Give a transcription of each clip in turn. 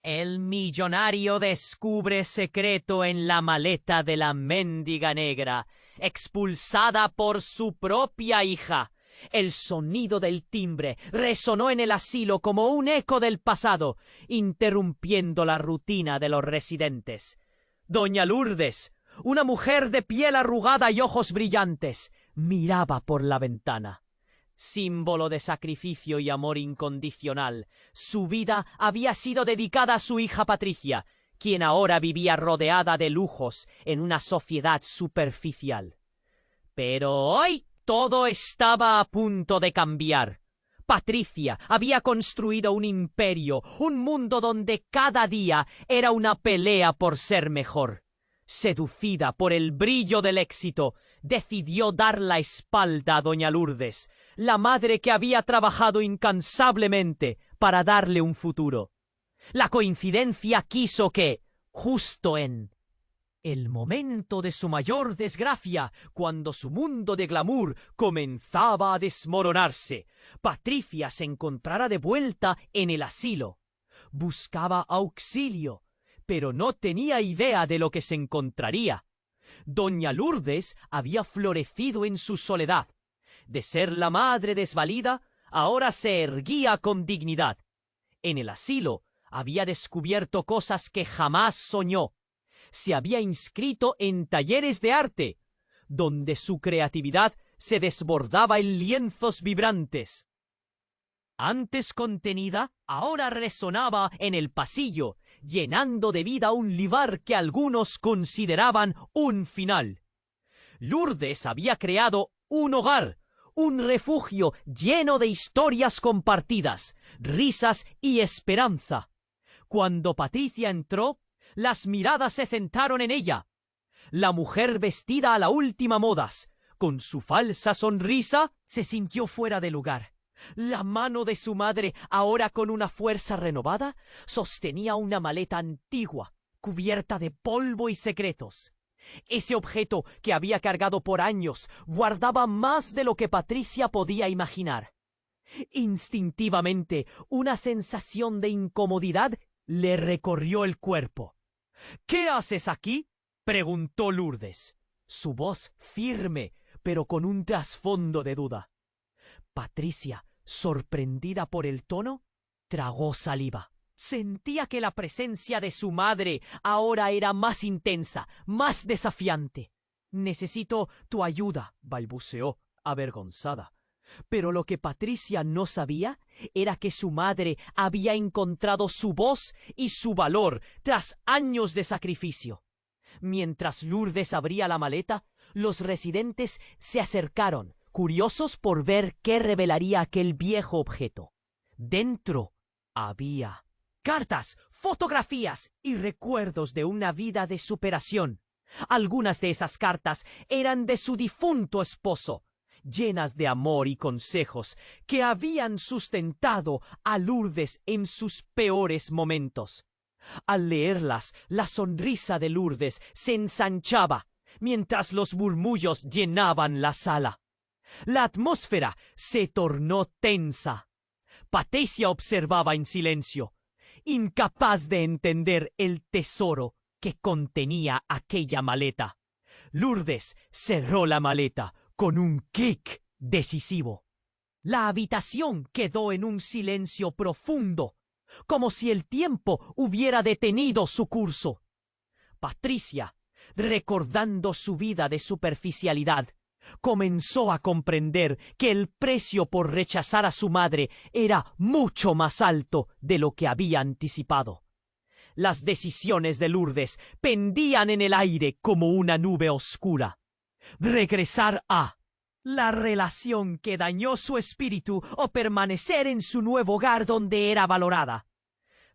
El millonario descubre secreto en la maleta de la mendiga negra, expulsada por su propia hija. El sonido del timbre resonó en el asilo como un eco del pasado, interrumpiendo la rutina de los residentes. Doña Lourdes, una mujer de piel arrugada y ojos brillantes, miraba por la ventana. Símbolo de sacrificio y amor incondicional, su vida había sido dedicada a su hija Patricia, quien ahora vivía rodeada de lujos en una sociedad superficial. Pero hoy todo estaba a punto de cambiar. Patricia había construido un imperio, un mundo donde cada día era una pelea por ser mejor. Seducida por el brillo del éxito, decidió dar la espalda a doña Lourdes, la madre que había trabajado incansablemente para darle un futuro. La coincidencia quiso que, justo en el momento de su mayor desgracia, cuando su mundo de glamour comenzaba a desmoronarse, Patricia se encontrara de vuelta en el asilo. Buscaba auxilio, pero no tenía idea de lo que se encontraría. Doña Lourdes había florecido en su soledad. De ser la madre desvalida, ahora se erguía con dignidad. En el asilo había descubierto cosas que jamás soñó. Se había inscrito en talleres de arte, donde su creatividad se desbordaba en lienzos vibrantes. Antes contenida, ahora resonaba en el pasillo, llenando de vida un lugar que algunos consideraban un final. Lourdes había creado un hogar, un refugio lleno de historias compartidas, risas y esperanza. Cuando Patricia entró, las miradas se centraron en ella. La mujer vestida a la última modas, con su falsa sonrisa, se sintió fuera de lugar. La mano de su madre, ahora con una fuerza renovada, sostenía una maleta antigua, cubierta de polvo y secretos. Ese objeto que había cargado por años guardaba más de lo que Patricia podía imaginar. Instintivamente, una sensación de incomodidad le recorrió el cuerpo. «¿Qué haces aquí?», preguntó Lourdes, su voz firme, pero con un trasfondo de duda. Patricia, sorprendida por el tono, tragó saliva. Sentía que la presencia de su madre ahora era más intensa, más desafiante. «Necesito tu ayuda», balbuceó, avergonzada. Pero lo que Patricia no sabía era que su madre había encontrado su voz y su valor tras años de sacrificio. Mientras Lourdes abría la maleta, los residentes se acercaron, curiosos por ver qué revelaría aquel viejo objeto. Dentro había cartas, fotografías y recuerdos de una vida de superación. Algunas de esas cartas eran de su difunto esposo, llenas de amor y consejos que habían sustentado a Lourdes en sus peores momentos. Al leerlas, la sonrisa de Lourdes se ensanchaba, mientras los murmullos llenaban la sala. La atmósfera se tornó tensa. Patricia observaba en silencio, incapaz de entender el tesoro que contenía aquella maleta. Lourdes cerró la maleta con un clic decisivo. La habitación quedó en un silencio profundo, como si el tiempo hubiera detenido su curso. Patricia, recordando su vida de superficialidad, comenzó a comprender que el precio por rechazar a su madre era mucho más alto de lo que había anticipado. Las decisiones de Lourdes pendían en el aire como una nube oscura. Regresar a la relación que dañó su espíritu o permanecer en su nuevo hogar donde era valorada.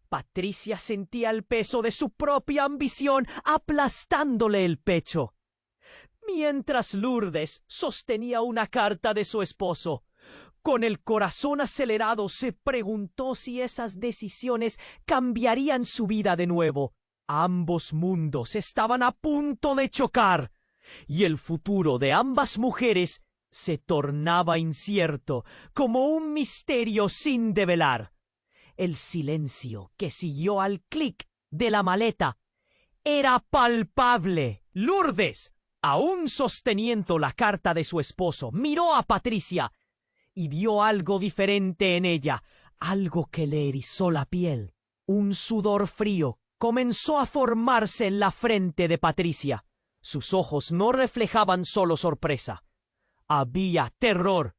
Patricia sentía el peso de su propia ambición aplastándole el pecho. Mientras Lourdes sostenía una carta de su esposo, con el corazón acelerado se preguntó si esas decisiones cambiarían su vida de nuevo. Ambos mundos estaban a punto de chocar, y el futuro de ambas mujeres se tornaba incierto, como un misterio sin develar. El silencio que siguió al clic de la maleta era palpable. Lourdes, aún sosteniendo la carta de su esposo, miró a Patricia y vio algo diferente en ella, algo que le erizó la piel. Un sudor frío comenzó a formarse en la frente de Patricia. Sus ojos no reflejaban solo sorpresa. Había terror.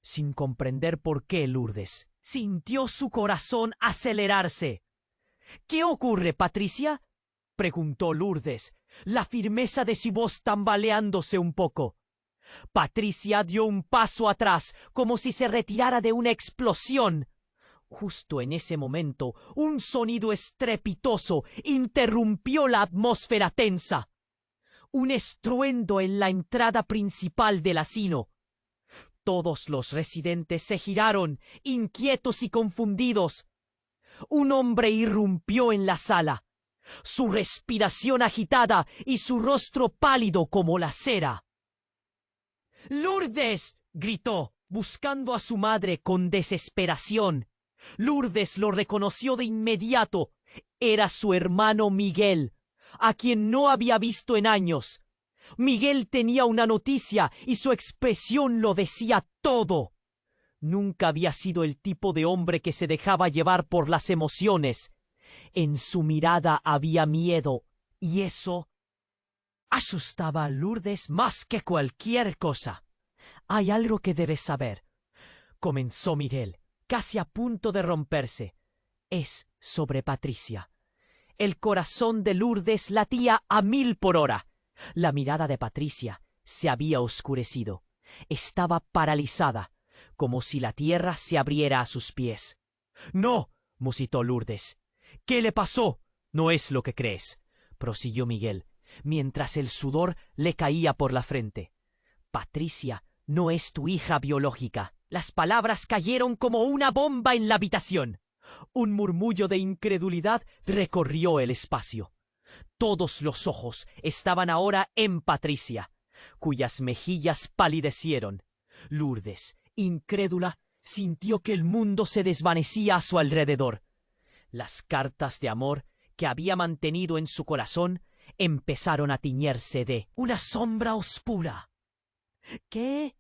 Sin comprender por qué, Lourdes sintió su corazón acelerarse. —¿Qué ocurre, Patricia? —preguntó Lourdes, la firmeza de su voz tambaleándose un poco. Patricia dio un paso atrás, como si se retirara de una explosión. Justo en ese momento, un sonido estrepitoso interrumpió la atmósfera tensa. Un estruendo en la entrada principal del asilo. Todos los residentes se giraron, inquietos y confundidos. Un hombre irrumpió en la sala, su respiración agitada y su rostro pálido como la cera. —¡Lourdes! —gritó, buscando a su madre con desesperación. Lourdes lo reconoció de inmediato. Era su hermano Miguel, a quien no había visto en años. Miguel tenía una noticia y su expresión lo decía todo. Nunca había sido el tipo de hombre que se dejaba llevar por las emociones. En su mirada había miedo, y eso asustaba a Lourdes más que cualquier cosa. —Hay algo que debes saber —comenzó Miguel, casi a punto de romperse—. Es sobre Patricia. El corazón de Lourdes latía a 1000 por hora. La mirada de Patricia se había oscurecido. Estaba paralizada, como si la tierra se abriera a sus pies. —No —musitó Lourdes—. ¿Qué le pasó? No es lo que crees —prosiguió Miguel, mientras el sudor le caía por la frente. Patricia no es tu hija biológica. Las palabras cayeron como una bomba en la habitación. Un murmullo de incredulidad recorrió el espacio. Todos los ojos estaban ahora en Patricia, cuyas mejillas palidecieron. Lourdes, incrédula, sintió que el mundo se desvanecía a su alrededor. Las cartas de amor que había mantenido en su corazón empezaron a tiñerse de una sombra oscura. —¿Qué?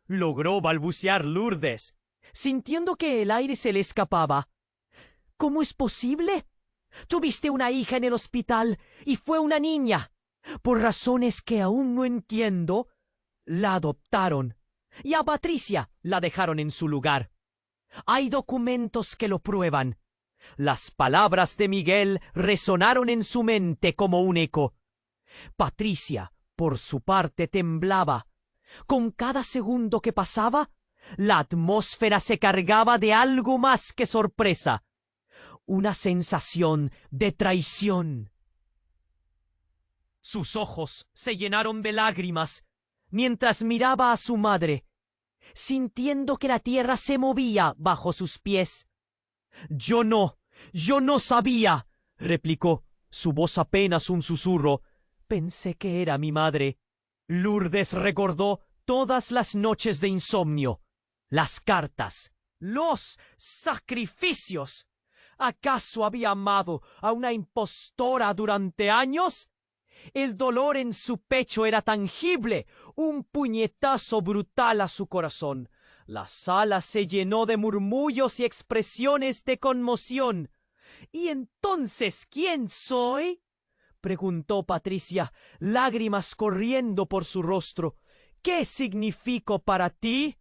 —logró balbucear Lourdes, sintiendo que el aire se le escapaba. —¿Cómo es posible? Tuviste una hija en el hospital y fue una niña. Por razones que aún no entiendo, la adoptaron. Y a Patricia la dejaron en su lugar. Hay documentos que lo prueban. Las palabras de Miguel resonaron en su mente como un eco. Patricia, por su parte, temblaba. Con cada segundo que pasaba, la atmósfera se cargaba de algo más que sorpresa. Una sensación de traición. Sus ojos se llenaron de lágrimas mientras miraba a su madre, sintiendo que la tierra se movía bajo sus pies. Yo no sabía, replicó, su voz apenas un susurro. Pensé que era mi madre. Lourdes recordó todas las noches de insomnio, las cartas, los sacrificios. ¿Acaso había amado a una impostora durante años? El dolor en su pecho era tangible, un puñetazo brutal a su corazón. La sala se llenó de murmullos y expresiones de conmoción. —¿Y entonces quién soy? —preguntó Patricia, lágrimas corriendo por su rostro. —¿Qué significo para ti?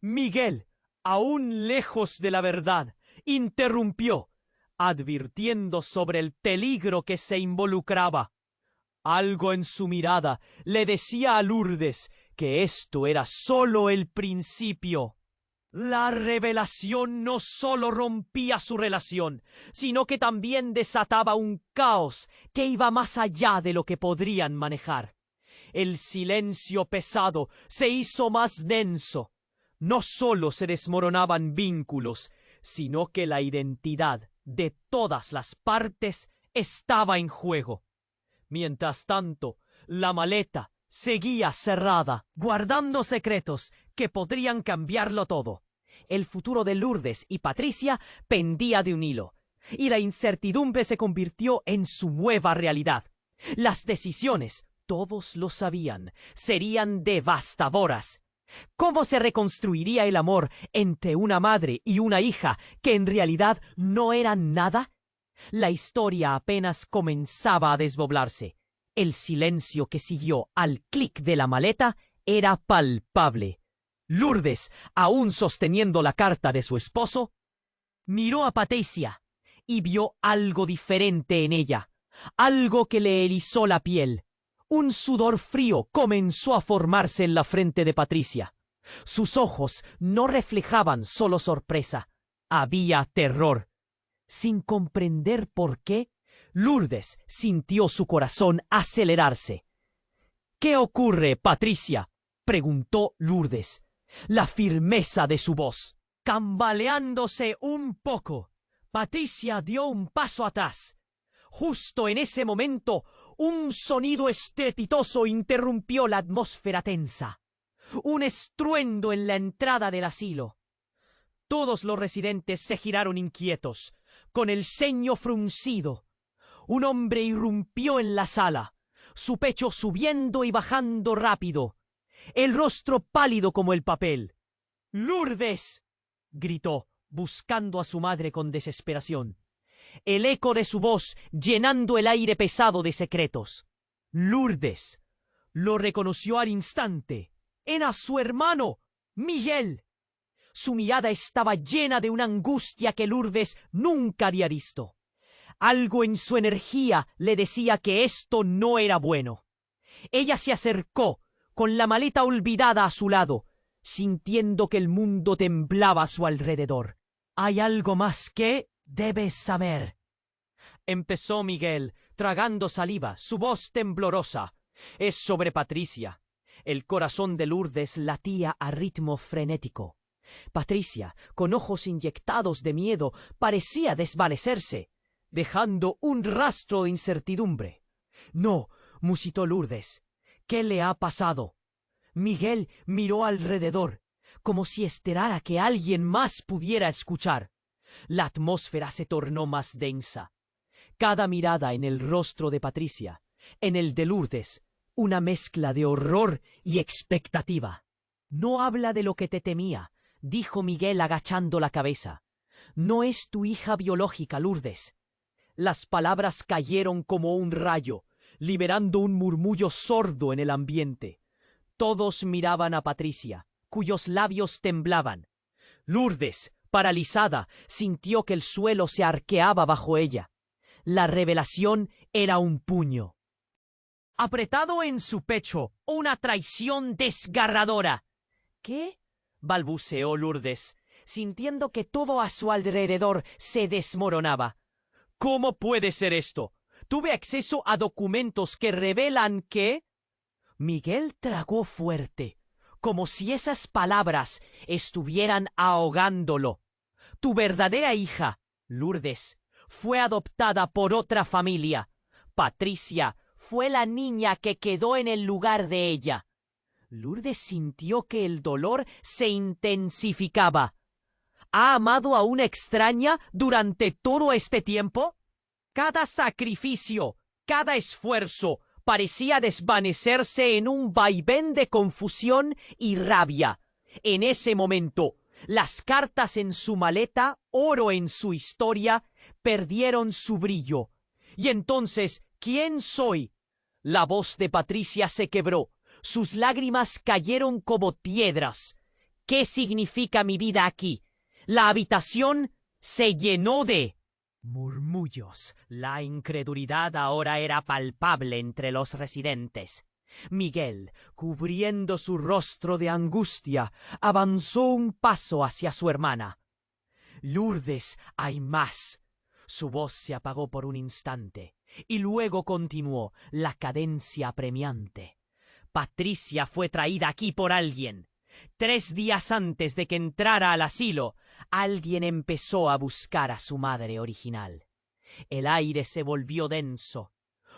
Miguel, aún lejos de la verdad, interrumpió, advirtiendo sobre el peligro que se involucraba. Algo en su mirada le decía a Lourdes que esto era solo el principio. La revelación no solo rompía su relación, sino que también desataba un caos que iba más allá de lo que podrían manejar. El silencio pesado se hizo más denso. No solo se desmoronaban vínculos, sino que la identidad de todas las partes estaba en juego. Mientras tanto, la maleta seguía cerrada, guardando secretos que podrían cambiarlo todo. El futuro de Lourdes y Patricia pendía de un hilo, y la incertidumbre se convirtió en su nueva realidad. Las decisiones, todos lo sabían, serían devastadoras. ¿Cómo se reconstruiría el amor entre una madre y una hija que en realidad no eran nada? La historia apenas comenzaba a desdoblarse. El silencio que siguió al clic de la maleta era palpable. Lourdes, aún sosteniendo la carta de su esposo, miró a Patricia y vio algo diferente en ella, algo que le erizó la piel. Un sudor frío comenzó a formarse en la frente de Patricia. Sus ojos no reflejaban solo sorpresa, había terror. Sin comprender por qué, Lourdes sintió su corazón acelerarse. ¿Qué ocurre, Patricia?, preguntó Lourdes. La firmeza de su voz. Cambaleándose un poco, Patricia dio un paso atrás. Justo en ese momento, un sonido estrepitoso interrumpió la atmósfera tensa. Un estruendo en la entrada del asilo. Todos los residentes se giraron inquietos, con el ceño fruncido. Un hombre irrumpió en la sala, su pecho subiendo y bajando rápido, el rostro pálido como el papel. ¡Lourdes!, gritó, buscando a su madre con desesperación, el eco de su voz llenando el aire pesado de secretos. Lourdes lo reconoció al instante. Era su hermano, Miguel. Su mirada estaba llena de una angustia que Lourdes nunca había visto. Algo en su energía le decía que esto no era bueno. Ella se acercó, con la maleta olvidada a su lado, sintiendo que el mundo temblaba a su alrededor. «Hay algo más que debes saber», empezó Miguel, tragando saliva, su voz temblorosa. «Es sobre Patricia». El corazón de Lourdes latía a ritmo frenético. Patricia, con ojos inyectados de miedo, parecía desvanecerse, dejando un rastro de incertidumbre. «No», musitó Lourdes. «¿Qué le ha pasado?» Miguel miró alrededor, como si esperara que alguien más pudiera escuchar. La atmósfera se tornó más densa. Cada mirada en el rostro de Patricia, en el de Lourdes, una mezcla de horror y expectativa. «No habla de lo que te temía», dijo Miguel agachando la cabeza. «No es tu hija biológica, Lourdes». Las palabras cayeron como un rayo, liberando un murmullo sordo en el ambiente. Todos miraban a Patricia, cuyos labios temblaban. Lourdes, paralizada, sintió que el suelo se arqueaba bajo ella. La revelación era un puño. Apretado en su pecho, una traición desgarradora. ¿Qué?, balbuceó Lourdes, sintiendo que todo a su alrededor se desmoronaba. «¿Cómo puede ser esto? Tuve acceso a documentos que revelan que...» Miguel tragó fuerte, como si esas palabras estuvieran ahogándolo. «Tu verdadera hija, Lourdes, fue adoptada por otra familia. Patricia fue la niña que quedó en el lugar de ella». Lourdes sintió que el dolor se intensificaba. ¿Ha amado a una extraña durante todo este tiempo? Cada sacrificio, cada esfuerzo parecía desvanecerse en un vaivén de confusión y rabia. En ese momento, las cartas en su maleta, oro en su historia, perdieron su brillo. Y entonces, ¿quién soy? La voz de Patricia se quebró. Sus lágrimas cayeron como piedras. ¿Qué significa mi vida aquí? La habitación se llenó de murmullos. La incredulidad ahora era palpable entre los residentes. Miguel, cubriendo su rostro de angustia, avanzó un paso hacia su hermana. «Lourdes, hay más». Su voz se apagó por un instante, y luego continuó, la cadencia apremiante. «Patricia fue traída aquí por alguien. 3 días antes de que entrara al asilo, alguien empezó a buscar a su madre original. El aire se volvió denso.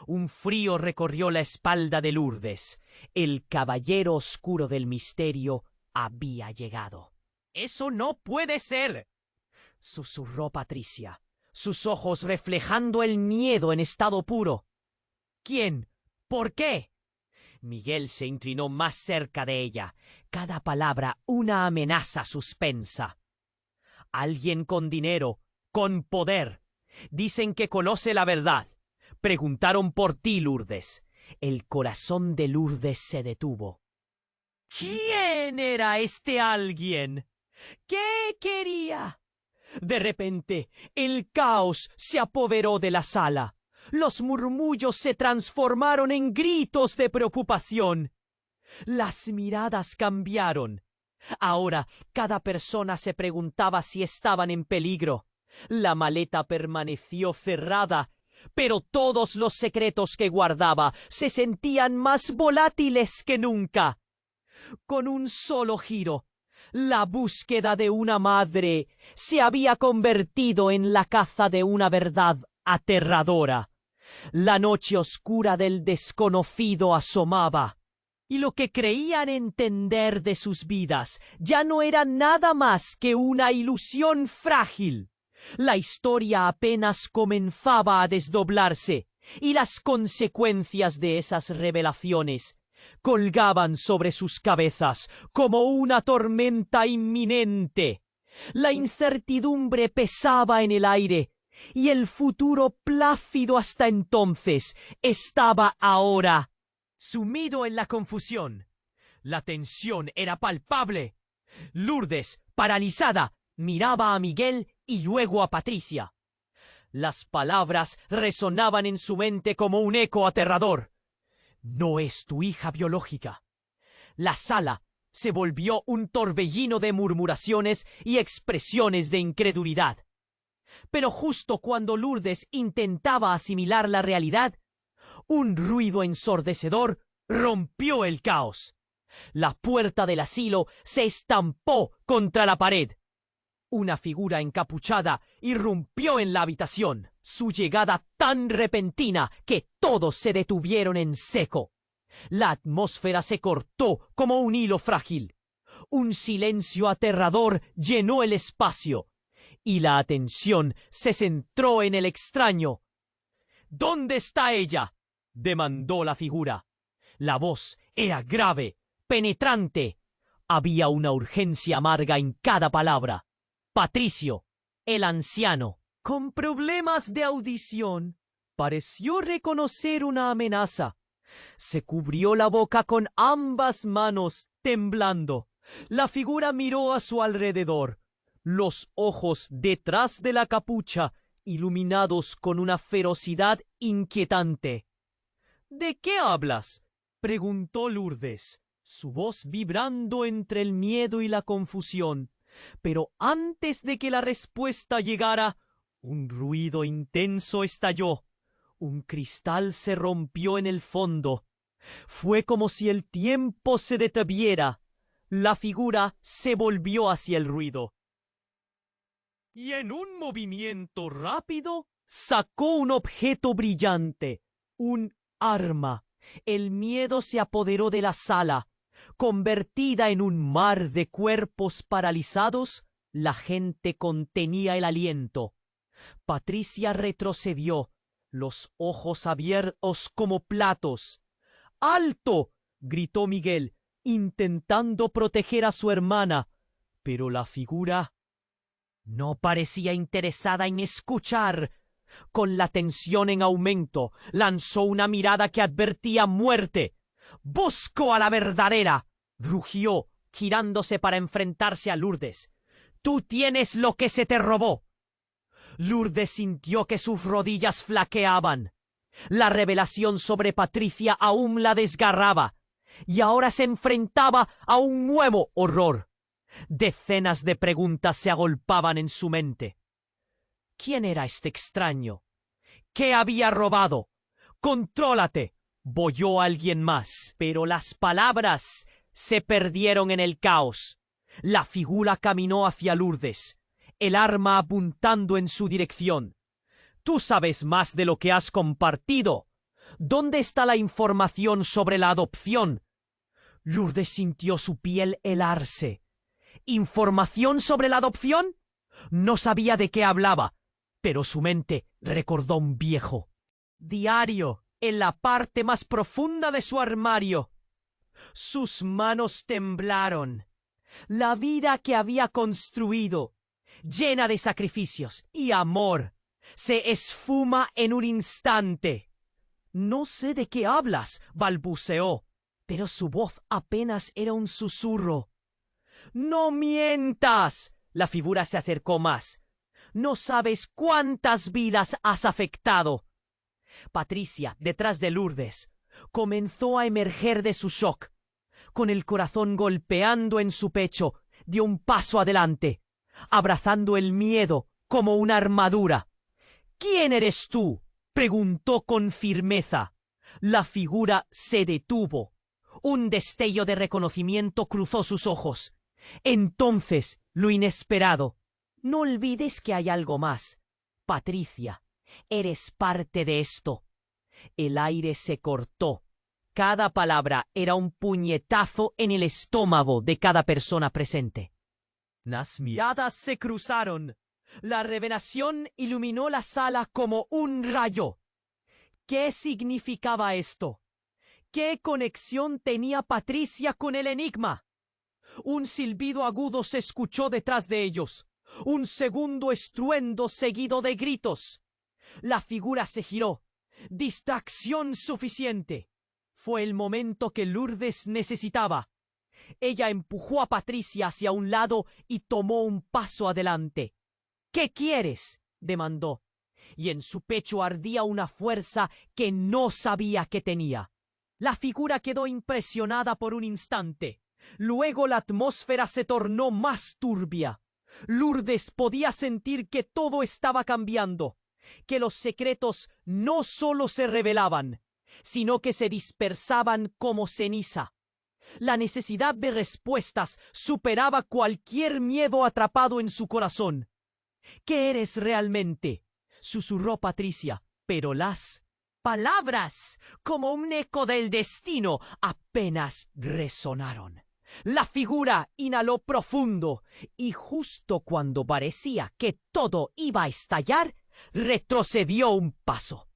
Un frío recorrió la espalda de Lourdes. El caballero oscuro del misterio había llegado. Eso no puede ser, susurró Patricia, sus ojos reflejando el miedo en estado puro. ¿Quién? ¿Por qué? Miguel se inclinó más cerca de ella, cada palabra una amenaza suspensa. Alguien con dinero, con poder. Dicen que conoce la verdad. Preguntaron por ti, Lourdes. El corazón de Lourdes se detuvo. ¿Quién era este alguien? ¿Qué quería? De repente, el caos se apoderó de la sala. Los murmullos se transformaron en gritos de preocupación. Las miradas cambiaron. Ahora cada persona se preguntaba si estaban en peligro. La maleta permaneció cerrada, pero todos los secretos que guardaba se sentían más volátiles que nunca. Con un solo giro, la búsqueda de una madre se había convertido en la caza de una verdad aterradora. La noche oscura del desconocido asomaba, y lo que creían entender de sus vidas ya no era nada más que una ilusión frágil. La historia apenas comenzaba a desdoblarse, y las consecuencias de esas revelaciones colgaban sobre sus cabezas como una tormenta inminente. La incertidumbre pesaba en el aire, y el futuro plácido hasta entonces estaba ahora sumido en la confusión. La tensión era palpable. Lourdes, paralizada, miraba a Miguel y luego a Patricia. Las palabras resonaban en su mente como un eco aterrador. No es tu hija biológica. La sala se volvió un torbellino de murmuraciones y expresiones de incredulidad. Pero justo cuando Lourdes intentaba asimilar la realidad, un ruido ensordecedor rompió el caos. La puerta del asilo se estampó contra la pared. Una figura encapuchada irrumpió en la habitación, su llegada tan repentina que todos se detuvieron en seco. La atmósfera se cortó como un hilo frágil. Un silencio aterrador llenó el espacio, y la atención se centró en el extraño. ¿Dónde está ella?, demandó la figura. La voz era grave, penetrante. Había una urgencia amarga en cada palabra. Patricio, el anciano, con problemas de audición, pareció reconocer una amenaza. Se cubrió la boca con ambas manos, temblando. La figura miró a su alrededor, los ojos detrás de la capucha iluminados con una ferocidad inquietante. ¿De qué hablas?, preguntó Lourdes, su voz vibrando entre el miedo y la confusión. Pero antes de que la respuesta llegara, un ruido intenso estalló. Un cristal se rompió en el fondo. Fue como si el tiempo se detuviera. La figura se volvió hacia el ruido, y en un movimiento rápido sacó un objeto brillante, un arma. El miedo se apoderó de la sala. Convertida en un mar de cuerpos paralizados, la gente contenía el aliento. Patricia retrocedió, los ojos abiertos como platos. ¡Alto!, gritó Miguel, intentando proteger a su hermana, pero la figura no parecía interesada en escuchar. Con la tensión en aumento, lanzó una mirada que advertía muerte. «¡Busco a la verdadera!», rugió, girándose para enfrentarse a Lourdes. «Tú tienes lo que se te robó». Lourdes sintió que sus rodillas flaqueaban. La revelación sobre Patricia aún la desgarraba, y ahora se enfrentaba a un nuevo horror. Decenas de preguntas se agolpaban en su mente. ¿Quién era este extraño? ¿Qué había robado? «¡Contrólate!», bolló alguien más, pero las palabras se perdieron en el caos. La figura caminó hacia Lourdes, el arma apuntando en su dirección. «Tú sabes más de lo que has compartido. ¿Dónde está la información sobre la adopción?». Lourdes sintió su piel helarse. ¿Información sobre la adopción? No sabía de qué hablaba, pero su mente recordó un viejo diario en la parte más profunda de su armario. Sus manos temblaron. La vida que había construido, llena de sacrificios y amor, se esfuma en un instante. No sé de qué hablas, balbuceó, pero su voz apenas era un susurro. ¡No mientas! La figura se acercó más. No sabes cuántas vidas has afectado. Patricia, detrás de Lourdes, comenzó a emerger de su shock. Con el corazón golpeando en su pecho, dio un paso adelante, abrazando el miedo como una armadura. ¿Quién eres tú?, preguntó con firmeza. La figura se detuvo. Un destello de reconocimiento cruzó sus ojos. Entonces, lo inesperado. No olvides que hay algo más. Patricia, eres parte de esto. El aire se cortó. Cada palabra era un puñetazo en el estómago de cada persona presente. Las miradas se cruzaron. La revelación iluminó la sala como un rayo. ¿Qué significaba esto? ¿Qué conexión tenía Patricia con el enigma? Un silbido agudo se escuchó detrás de ellos. Un segundo estruendo seguido de gritos. La figura se giró. Distracción suficiente. Fue el momento que Lourdes necesitaba. Ella empujó a Patricia hacia un lado y tomó un paso adelante. ¿Qué quieres?, demandó, y en su pecho ardía una fuerza que no sabía que tenía. La figura quedó impresionada por un instante. Luego la atmósfera se tornó más turbia. Lourdes podía sentir que todo estaba cambiando, que los secretos no solo se revelaban, sino que se dispersaban como ceniza. La necesidad de respuestas superaba cualquier miedo atrapado en su corazón. ¿Qué eres realmente?, susurró Patricia, pero las palabras, como un eco del destino, apenas resonaron. La figura inhaló profundo y justo cuando parecía que todo iba a estallar, retrocedió un paso.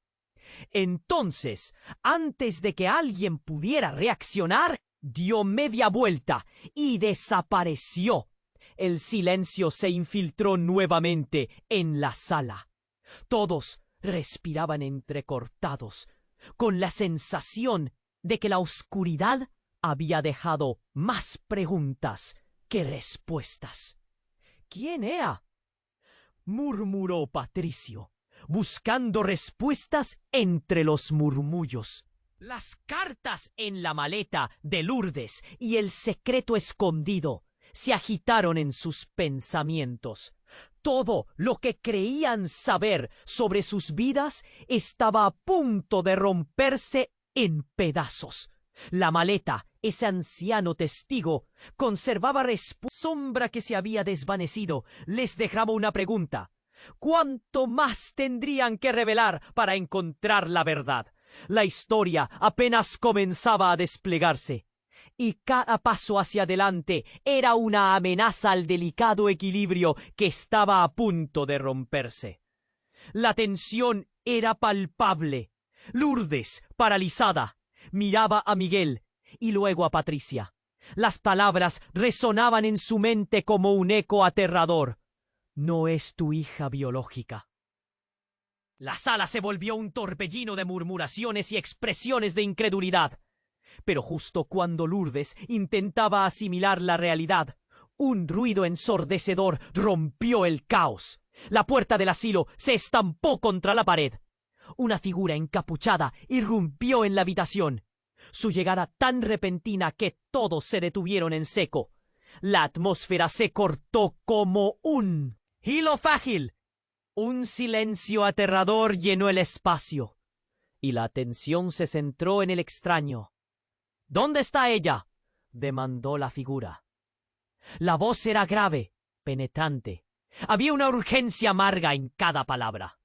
Entonces, antes de que alguien pudiera reaccionar, dio media vuelta y desapareció. El silencio se infiltró nuevamente en la sala. Todos respiraban entrecortados, con la sensación de que la oscuridad había dejado más preguntas que respuestas. ¿Quién era?, murmuró Patricio, buscando respuestas entre los murmullos. Las cartas en la maleta de Lourdes y el secreto escondido se agitaron en sus pensamientos. Todo lo que creían saber sobre sus vidas estaba a punto de romperse en pedazos. La maleta, ese anciano testigo, conservaba sombra que se había desvanecido. Les dejaba una pregunta. ¿Cuánto más tendrían que revelar para encontrar la verdad? La historia apenas comenzaba a desplegarse, y cada paso hacia adelante era una amenaza al delicado equilibrio que estaba a punto de romperse. La tensión era palpable. Lourdes, paralizada, miraba a Miguel y luego a Patricia. Las palabras resonaban en su mente como un eco aterrador. No es tu hija biológica. La sala se volvió un torbellino de murmuraciones y expresiones de incredulidad. Pero justo cuando Lourdes intentaba asimilar la realidad, un ruido ensordecedor rompió el caos. La puerta del asilo se estampó contra la pared. Una figura encapuchada irrumpió en la habitación. Su llegada tan repentina que todos se detuvieron en seco. La atmósfera se cortó como un hilo frágil. Un silencio aterrador llenó el espacio, y la atención se centró en el extraño. ¿Dónde está ella?, demandó la figura. La voz era grave, penetrante. Había una urgencia amarga en cada palabra.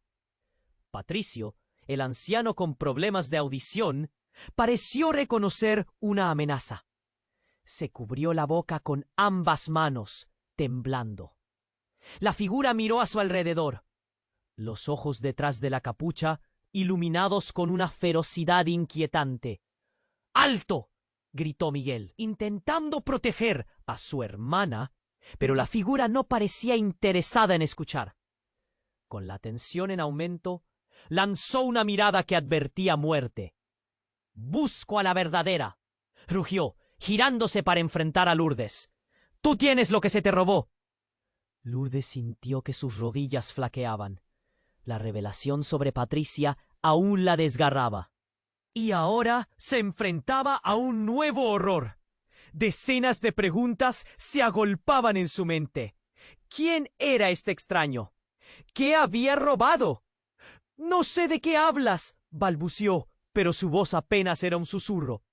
Patricio, el anciano con problemas de audición, pareció reconocer una amenaza. se cubrió la boca con ambas manos, temblando. La figura miró a su alrededor. Los ojos detrás de la capucha, iluminados con una ferocidad inquietante. ¡Alto!, gritó Miguel, intentando proteger a su hermana, pero la figura no parecía interesada en escuchar. Con la tensión en aumento, lanzó una mirada que advertía muerte. «Busco a la verdadera», rugió, girándose para enfrentar a Lourdes. «Tú tienes lo que se te robó». Lourdes sintió que sus rodillas flaqueaban. La revelación sobre Patricia aún la desgarraba. Y ahora se enfrentaba a un nuevo horror. Decenas de preguntas se agolpaban en su mente. ¿Quién era este extraño? ¿Qué había robado? «No sé de qué hablas», balbuceó, pero su voz apenas era un susurro.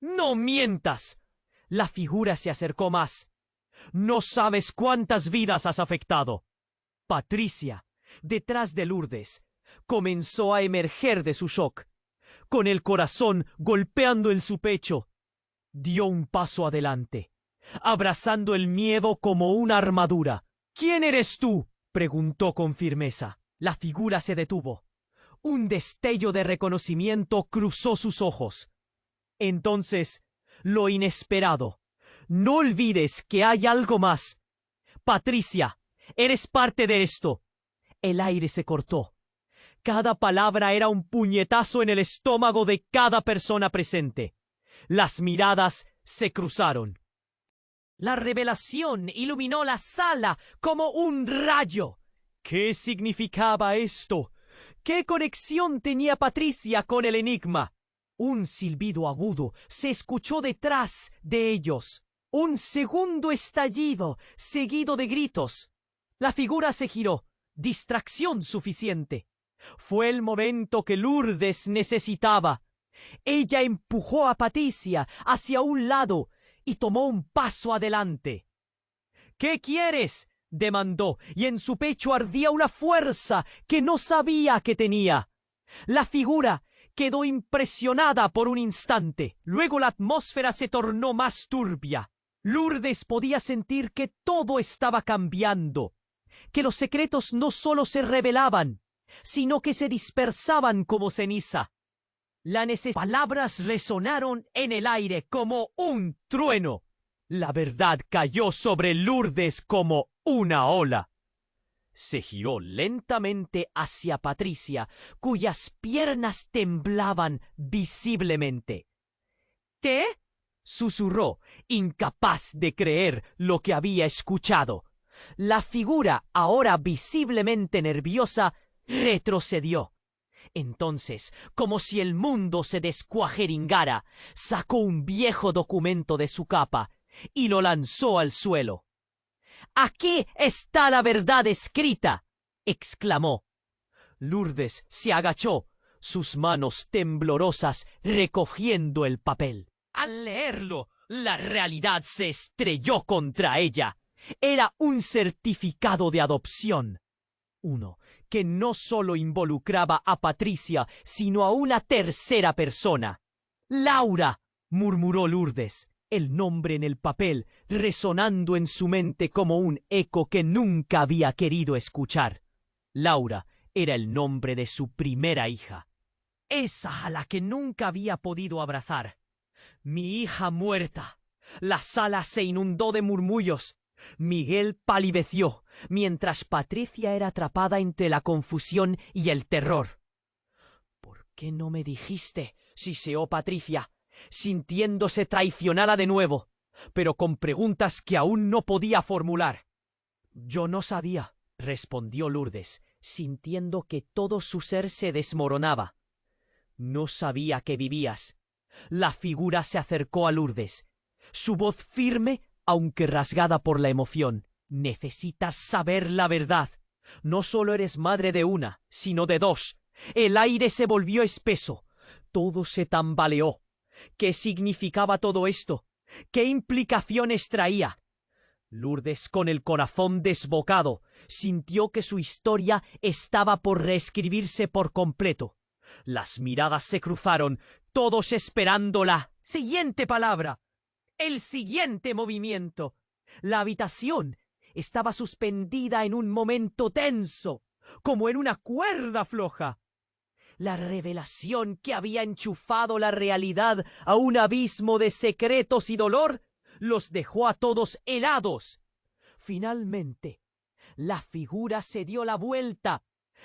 «¡No mientas!». La figura se acercó más. «No sabes cuántas vidas has afectado». Patricia, detrás de Lourdes, comenzó a emerger de su shock. Con el corazón golpeando en su pecho, dio un paso adelante, abrazando el miedo como una armadura. «¿Quién eres tú?», preguntó con firmeza. La figura se detuvo. Un destello de reconocimiento cruzó sus ojos. Entonces, lo inesperado. «No olvides que hay algo más. Patricia, eres parte de esto». El aire se cortó. Cada palabra era un puñetazo en el estómago de cada persona presente. Las miradas se cruzaron. La revelación iluminó la sala como un rayo. ¿Qué significaba esto? ¿Qué conexión tenía Patricia con el enigma? Un silbido agudo se escuchó detrás de ellos. Un segundo estallido, seguido de gritos. La figura se giró. Distracción suficiente. Fue el momento que Lourdes necesitaba. Ella empujó a Patricia hacia un lado y tomó un paso adelante. «¿Qué quieres?», demandó, y en su pecho ardía una fuerza que no sabía que tenía. La figura quedó impresionada por un instante. Luego la atmósfera se tornó más turbia. Lourdes podía sentir que todo estaba cambiando, que los secretos no solo se revelaban, sino que se dispersaban como ceniza. Palabras resonaron en el aire como un trueno. La verdad cayó sobre Lourdes como una ola. Se giró lentamente hacia Patricia, cuyas piernas temblaban visiblemente. «¿Qué?», susurró, incapaz de creer lo que había escuchado. La figura, ahora visiblemente nerviosa, retrocedió. Entonces, como si el mundo se descuajeringara, sacó un viejo documento de su capa y lo lanzó al suelo. «¡Aquí está la verdad escrita!», exclamó. Lourdes se agachó, sus manos temblorosas recogiendo el papel. Al leerlo, la realidad se estrelló contra ella. Era un certificado de adopción. Uno que no solo involucraba a Patricia, sino a una tercera persona. «Laura», murmuró Lourdes, el nombre en el papel resonando en su mente como un eco que nunca había querido escuchar. Laura era el nombre de su primera hija. Esa a la que nunca había podido abrazar. «Mi hija muerta». La sala se inundó de murmullos. Miguel palideció, mientras Patricia era atrapada entre la confusión y el terror. «¿Por qué no me dijiste?», siseó Patricia, sintiéndose traicionada de nuevo, pero con preguntas que aún no podía formular. «Yo no sabía», respondió Lourdes, sintiendo que todo su ser se desmoronaba. «No sabía que vivías». La figura se acercó a Lourdes, su voz firme aunque rasgada por la emoción. «Necesitas saber la verdad. No solo eres madre de una, sino de dos». El aire se volvió espeso. Todo se tambaleó. ¿Qué significaba todo esto? ¿Qué implicaciones traía? Lourdes, con el corazón desbocado, sintió que su historia estaba por reescribirse por completo. Las miradas se cruzaron, todos esperando la siguiente palabra. el siguiente movimiento. La habitación estaba suspendida en un momento tenso, como en una cuerda floja. La revelación que había enchufado la realidad a un abismo de secretos y dolor los dejó a todos helados. Finalmente, la figura se dio la vuelta,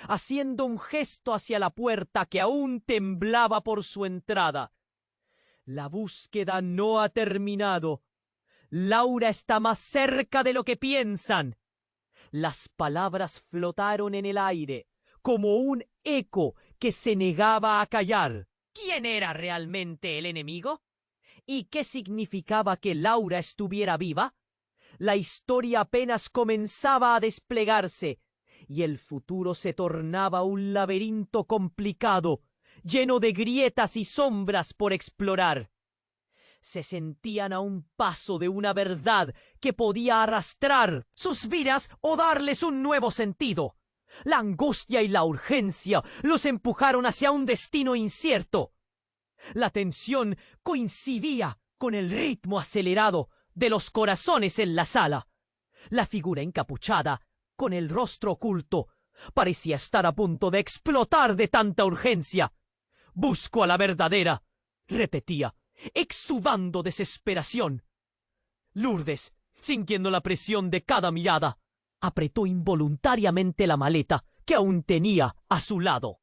haciendo un gesto hacia la puerta que aún temblaba por su entrada. La búsqueda no ha terminado. Laura está más cerca de lo que piensan. Las palabras flotaron en el aire, como un eco que se negaba a callar. ¿Quién era realmente el enemigo? ¿Y qué significaba que Laura estuviera viva? La historia apenas comenzaba a desplegarse, y el futuro se tornaba un laberinto complicado, lleno de grietas y sombras por explorar. Se sentían a un paso de una verdad que podía arrastrar sus vidas o darles un nuevo sentido. La angustia y la urgencia los empujaron hacia un destino incierto. La tensión coincidía con el ritmo acelerado de los corazones en la sala. La figura encapuchada, con el rostro oculto, parecía estar a punto de explotar de tanta urgencia. «Busco a la verdadera», repetía, exudando desesperación. Lourdes, sintiendo la presión de cada mirada, apretó involuntariamente la maleta que aún tenía a su lado.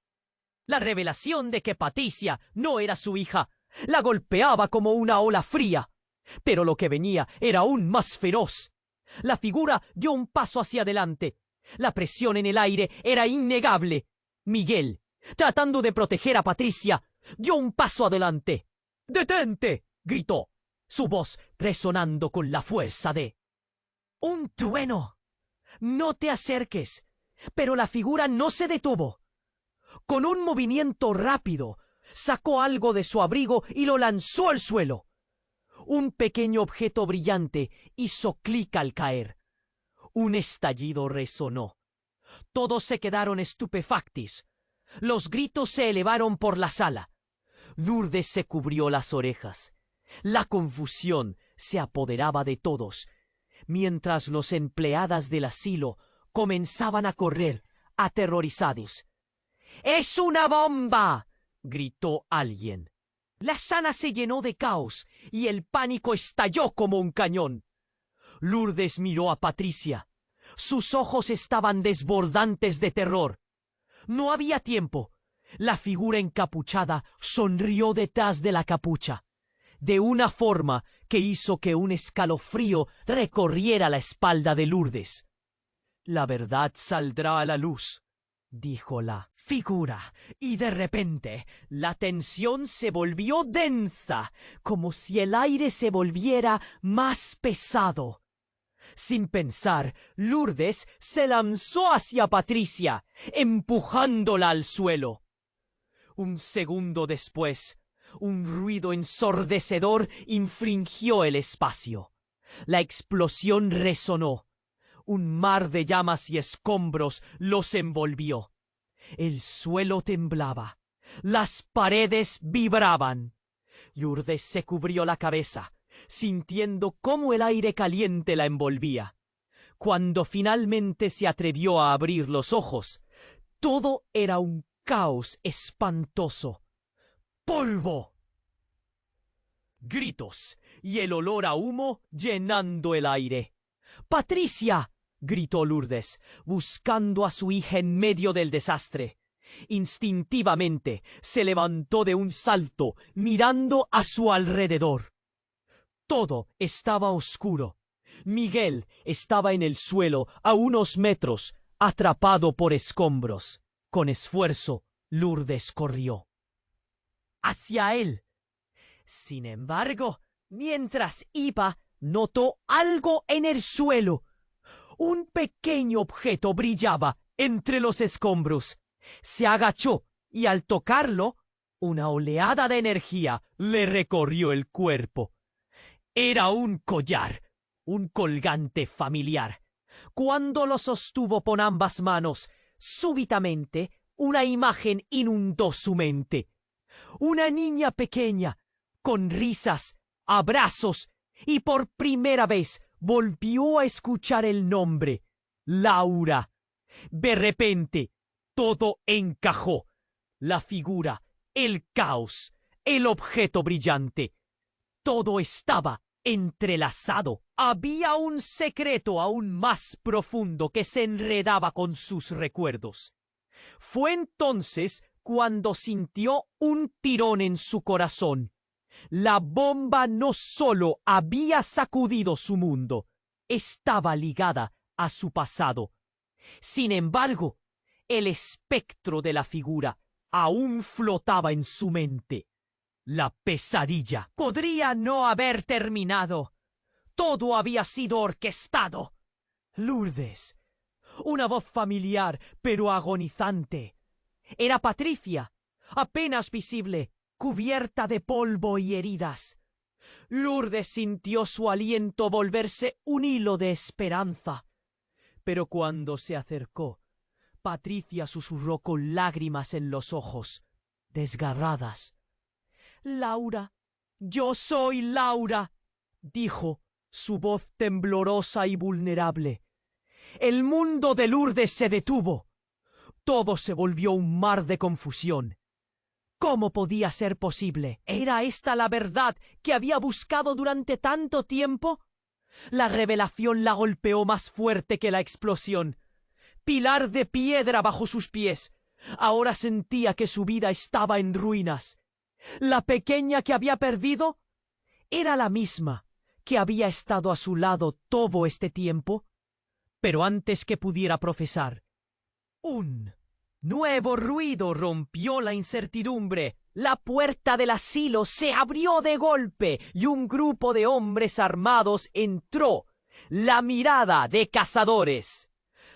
La revelación de que Patricia no era su hija la golpeaba como una ola fría, pero lo que venía era aún más feroz. La figura dio un paso hacia adelante. La presión en el aire era innegable. Miguel, tratando de proteger a Patricia, dio un paso adelante. «¡Detente!», gritó, su voz resonando con la fuerza de un trueno. «No te acerques». Pero la figura no se detuvo. Con un movimiento rápido, sacó algo de su abrigo y lo lanzó al suelo. Un pequeño objeto brillante hizo clic al caer. Un estallido resonó. Todos se quedaron estupefactos. Los gritos se elevaron por la sala. Lourdes se cubrió las orejas. La confusión se apoderaba de todos, mientras los empleados del asilo comenzaban a correr, aterrorizados. «¡Es una bomba!», gritó alguien. La sala se llenó de caos y el pánico estalló como un cañón. Lourdes miró a Patricia. Sus ojos estaban desbordantes de terror. No había tiempo. La figura encapuchada sonrió detrás de la capucha, de una forma que hizo que un escalofrío recorriera la espalda de Lourdes. «La verdad saldrá a la luz», dijo la figura, y de repente la tensión se volvió densa, como si el aire se volviera más pesado. Sin pensar, Lourdes se lanzó hacia Patricia, empujándola al suelo. Un segundo después, un ruido ensordecedor infringió el espacio. La explosión resonó. Un mar de llamas y escombros los envolvió. El suelo temblaba. Las paredes vibraban. Lourdes se cubrió la cabeza, sintiendo cómo el aire caliente la envolvía. Cuando finalmente se atrevió a abrir los ojos, todo era un caos espantoso. ¡Polvo!, gritos y el olor a humo llenando el aire. «¡Patricia!», gritó Lourdes, buscando a su hija en medio del desastre. Instintivamente se levantó de un salto, mirando a su alrededor. Todo estaba oscuro. Miguel estaba en el suelo a unos metros, atrapado por escombros. Con esfuerzo, Lourdes corrió hacia él. Sin embargo, mientras iba, notó algo en el suelo. Un pequeño objeto brillaba entre los escombros. Se agachó y al tocarlo, una oleada de energía le recorrió el cuerpo. Era un collar, un colgante familiar. Cuando lo sostuvo con ambas manos, súbitamente una imagen inundó su mente. Una niña pequeña, con risas, abrazos y por primera vez volvió a escuchar el nombre, Laura. De repente, todo encajó. La figura, el caos, el objeto brillante. Todo estaba entrelazado. Había un secreto aún más profundo que se enredaba con sus recuerdos. Fue entonces cuando sintió un tirón en su corazón. La bomba no solo había sacudido su mundo, estaba ligada a su pasado. Sin embargo, el espectro de la figura aún flotaba en su mente. La pesadilla podría no haber terminado. Todo había sido orquestado. Lourdes. Una voz familiar, pero agonizante. Era Patricia, apenas visible, cubierta de polvo y heridas. Lourdes sintió su aliento volverse un hilo de esperanza. Pero cuando se acercó, Patricia susurró con lágrimas en los ojos, desgarradas. «Laura, yo soy Laura», dijo, su voz temblorosa y vulnerable. El mundo de Lourdes se detuvo. Todo se volvió un mar de confusión. ¿Cómo podía ser posible? ¿Era esta la verdad que había buscado durante tanto tiempo? La revelación la golpeó más fuerte que la explosión. Pilar de piedra bajo sus pies. Ahora sentía que su vida estaba en ruinas. La pequeña que había perdido era la misma que había estado a su lado todo este tiempo. Pero antes que pudiera profesar, un nuevo ruido rompió la incertidumbre. La puerta del asilo se abrió de golpe y un grupo de hombres armados entró. La mirada de cazadores.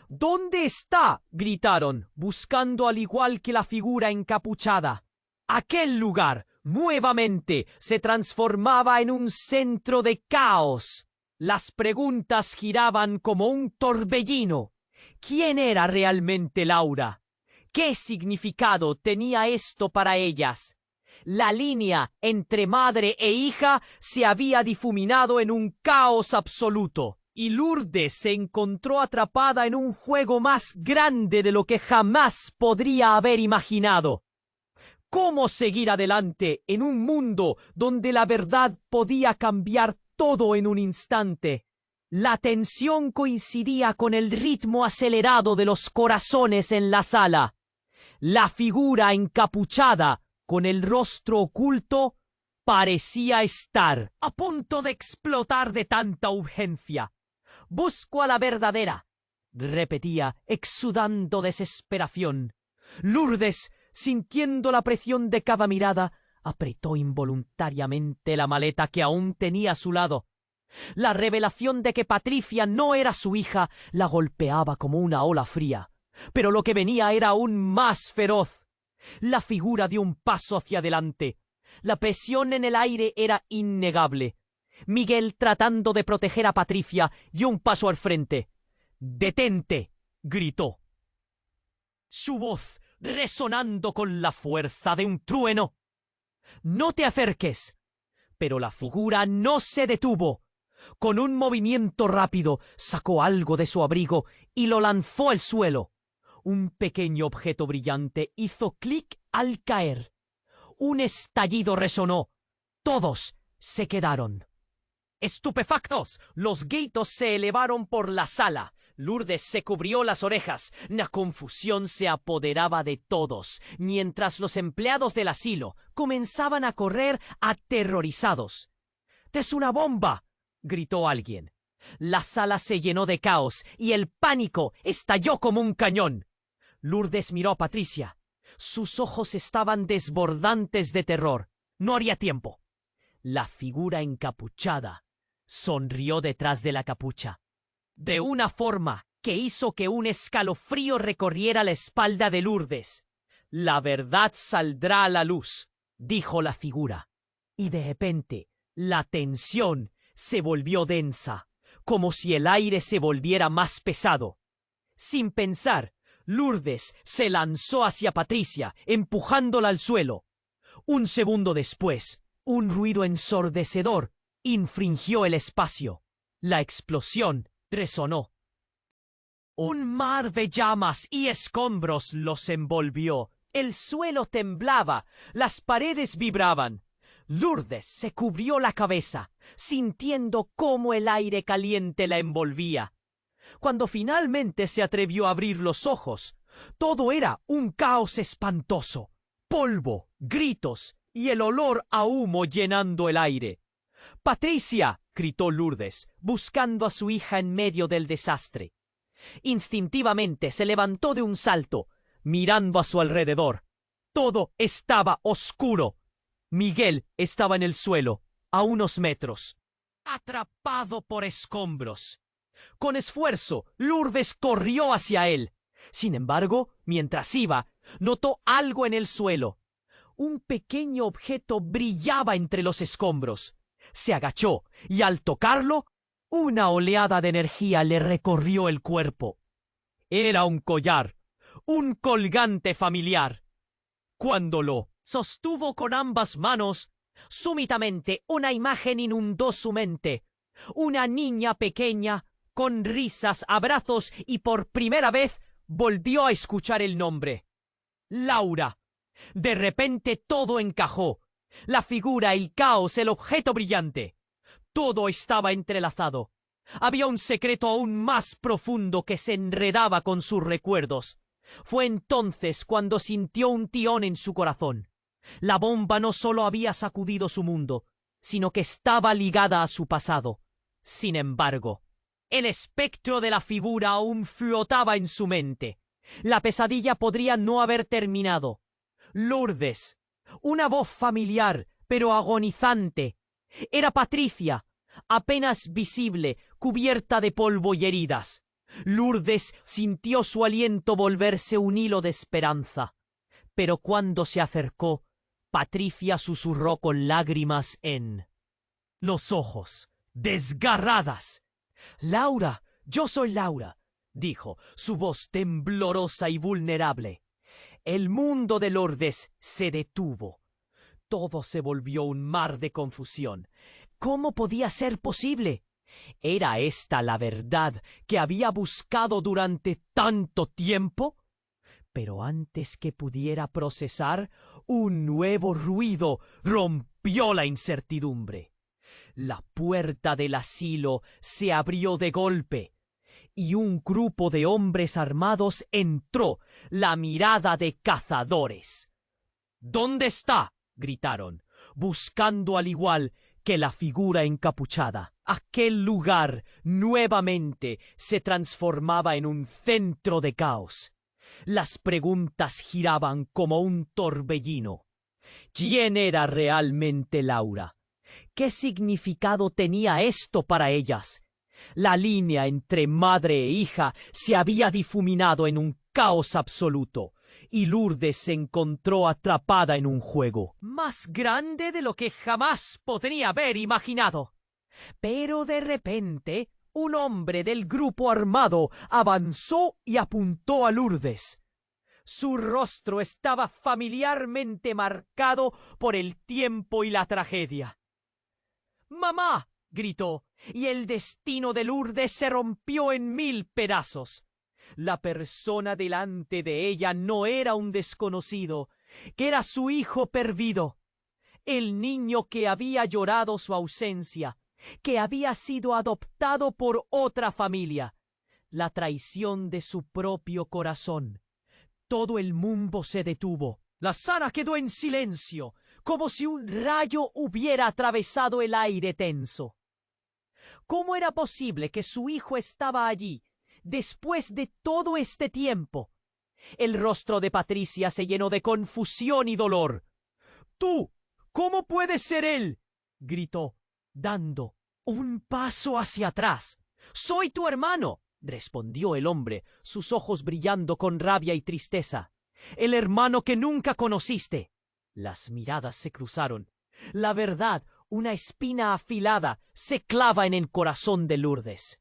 «¿Dónde está?», gritaron, buscando al igual que la figura encapuchada. Aquel lugar, nuevamente, se transformaba en un centro de caos. Las preguntas giraban como un torbellino. ¿Quién era realmente Laura? ¿Qué significado tenía esto para ellas? La línea entre madre e hija se había difuminado en un caos absoluto, y Lourdes se encontró atrapada en un juego más grande de lo que jamás podría haber imaginado. ¿Cómo seguir adelante en un mundo donde la verdad podía cambiar todo en un instante? La tensión coincidía con el ritmo acelerado de los corazones en la sala. La figura encapuchada, con el rostro oculto, parecía estar a punto de explotar de tanta urgencia. «Busco a la verdadera», repetía, exudando desesperación. Lourdes, sintiendo la presión de cada mirada, apretó involuntariamente la maleta que aún tenía a su lado. La revelación de que Patricia no era su hija la golpeaba como una ola fría. Pero lo que venía era aún más feroz. La figura dio un paso hacia adelante. La presión en el aire era innegable. Miguel, tratando de proteger a Patricia, dio un paso al frente. «¡Detente!», gritó. Su voz resonando con la fuerza de un trueno. «¡No te acerques!». Pero la figura no se detuvo. Con un movimiento rápido sacó algo de su abrigo y lo lanzó al suelo. Un pequeño objeto brillante hizo clic al caer. Un estallido resonó. Todos se quedaron estupefactos. Los gritos se elevaron por la sala. Lourdes se cubrió las orejas. La confusión se apoderaba de todos, mientras los empleados del asilo comenzaban a correr aterrorizados. «¡Es una bomba!», gritó alguien. La sala se llenó de caos y el pánico estalló como un cañón. Lourdes miró a Patricia. Sus ojos estaban desbordantes de terror. No haría tiempo. La figura encapuchada sonrió detrás de la capucha, de una forma que hizo que un escalofrío recorriera la espalda de Lourdes. «La verdad saldrá a la luz», dijo la figura. Y de repente, la tensión se volvió densa, como si el aire se volviera más pesado. Sin pensar, Lourdes se lanzó hacia Patricia, empujándola al suelo. Un segundo después, un ruido ensordecedor infringió el espacio. La explosión resonó. Un mar de llamas y escombros los envolvió. El suelo temblaba, las paredes vibraban. Lourdes se cubrió la cabeza, sintiendo cómo el aire caliente la envolvía. Cuando finalmente se atrevió a abrir los ojos, todo era un caos espantoso. Polvo, gritos y el olor a humo llenando el aire. ¡Patricia!, gritó Lourdes, buscando a su hija en medio del desastre. Instintivamente se levantó de un salto, mirando a su alrededor. Todo estaba oscuro. Miguel estaba en el suelo, a unos metros, atrapado por escombros. Con esfuerzo, Lourdes corrió hacia él. Sin embargo, mientras iba, notó algo en el suelo. Un pequeño objeto brillaba entre los escombros. Se agachó y al tocarlo, una oleada de energía le recorrió el cuerpo. Era un collar, un colgante familiar. Cuando lo sostuvo con ambas manos, súbitamente una imagen inundó su mente. Una niña pequeña, con risas, abrazos y por primera vez volvió a escuchar el nombre. Laura. De repente todo encajó. La figura, el caos, el objeto brillante. Todo estaba entrelazado. Había un secreto aún más profundo que se enredaba con sus recuerdos. Fue entonces cuando sintió un tirón en su corazón. La bomba no solo había sacudido su mundo, sino que estaba ligada a su pasado. Sin embargo, el espectro de la figura aún flotaba en su mente. La pesadilla podría no haber terminado. Lourdes, una voz familiar, pero agonizante. Era Patricia, apenas visible, cubierta de polvo y heridas. Lourdes sintió su aliento volverse un hilo de esperanza. Pero cuando se acercó, Patricia susurró con lágrimas en los ojos, desgarradas. «Laura, yo soy Laura», dijo, su voz temblorosa y vulnerable. El mundo de Lourdes se detuvo. Todo se volvió un mar de confusión. ¿Cómo podía ser posible? ¿Era esta la verdad que había buscado durante tanto tiempo? Pero antes que pudiera procesar, un nuevo ruido rompió la incertidumbre. La puerta del asilo se abrió de golpe y un grupo de hombres armados entró, la mirada de cazadores. «¿Dónde está?», gritaron, buscando al igual que la figura encapuchada. Aquel lugar nuevamente se transformaba en un centro de caos. Las preguntas giraban como un torbellino. ¿Quién era realmente Laura? ¿Qué significado tenía esto para ellas? La línea entre madre e hija se había difuminado en un caos absoluto, y Lourdes se encontró atrapada en un juego más grande de lo que jamás podría haber imaginado. Pero de repente, un hombre del grupo armado avanzó y apuntó a Lourdes. Su rostro estaba familiarmente marcado por el tiempo y la tragedia. «¡Mamá!», gritó, y el destino de Lourdes se rompió en 1000 pedazos. La persona delante de ella no era un desconocido, que era su hijo perdido, el niño que había llorado su ausencia, que había sido adoptado por otra familia, la traición de su propio corazón. Todo el mundo se detuvo. La sala quedó en silencio, como si un rayo hubiera atravesado el aire tenso. ¿Cómo era posible que su hijo estaba allí, después de todo este tiempo? El rostro de Patricia se llenó de confusión y dolor. «¡Tú! ¿Cómo puede ser él?», gritó, dando un paso hacia atrás. «Soy tu hermano», respondió el hombre, sus ojos brillando con rabia y tristeza. «El hermano que nunca conociste». Las miradas se cruzaron. La verdad, una espina afilada, se clava en el corazón de Lourdes.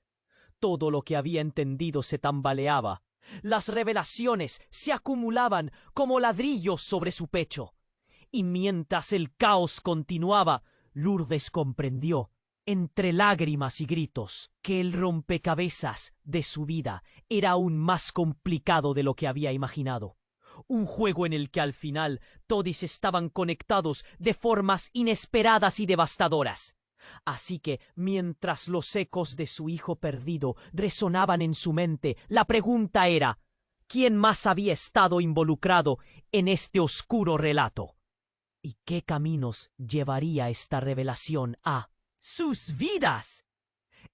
Todo lo que había entendido se tambaleaba. Las revelaciones se acumulaban como ladrillos sobre su pecho. Y mientras el caos continuaba, Lourdes comprendió. entre lágrimas y gritos, que el rompecabezas de su vida era aún más complicado de lo que había imaginado. Un juego en el que al final todos estaban conectados de formas inesperadas y devastadoras. Así que, mientras los ecos de su hijo perdido resonaban en su mente, la pregunta era: ¿quién más había estado involucrado en este oscuro relato? ¿Y qué caminos llevaría esta revelación a sus vidas?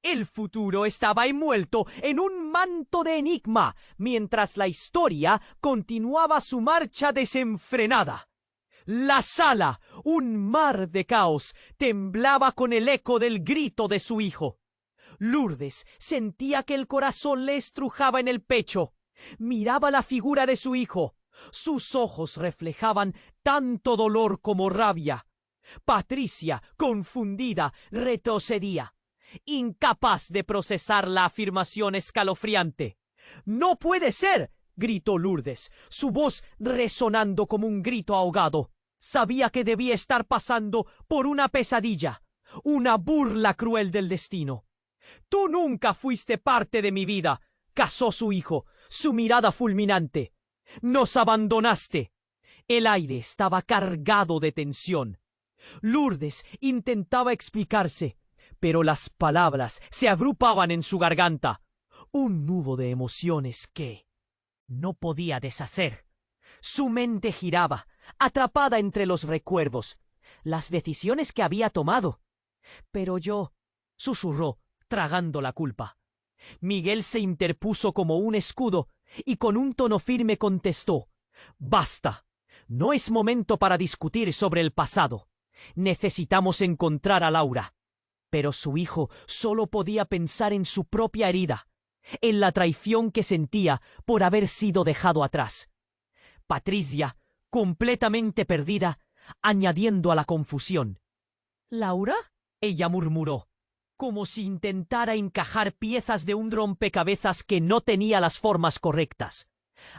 El futuro estaba envuelto en un manto de enigma, mientras la historia continuaba su marcha desenfrenada. La sala, un mar de caos, temblaba con el eco del grito de su hijo. Lourdes sentía que el corazón le estrujaba en el pecho. Miraba la figura de su hijo. Sus ojos reflejaban tanto dolor como rabia. Patricia, confundida, retrocedía, incapaz de procesar la afirmación escalofriante. «¡No puede ser!», gritó Lourdes, su voz resonando como un grito ahogado. Sabía que debía estar pasando por una pesadilla, una burla cruel del destino. «Tú nunca fuiste parte de mi vida», casó su hijo, su mirada fulminante. «Nos abandonaste». El aire estaba cargado de tensión. Lourdes intentaba explicarse, pero las palabras se agrupaban en su garganta. Un nudo de emociones que no podía deshacer. Su mente giraba, atrapada entre los recuerdos, las decisiones que había tomado. «Pero yo», susurró, tragando la culpa. Miguel se interpuso como un escudo y con un tono firme contestó: «Basta. No es momento para discutir sobre el pasado. Necesitamos encontrar a Laura». Pero su hijo solo podía pensar en su propia herida, en la traición que sentía por haber sido dejado atrás. Patricia, completamente perdida, añadiendo a la confusión: «¿Laura?», ella murmuró, como si intentara encajar piezas de un rompecabezas que no tenía las formas correctas.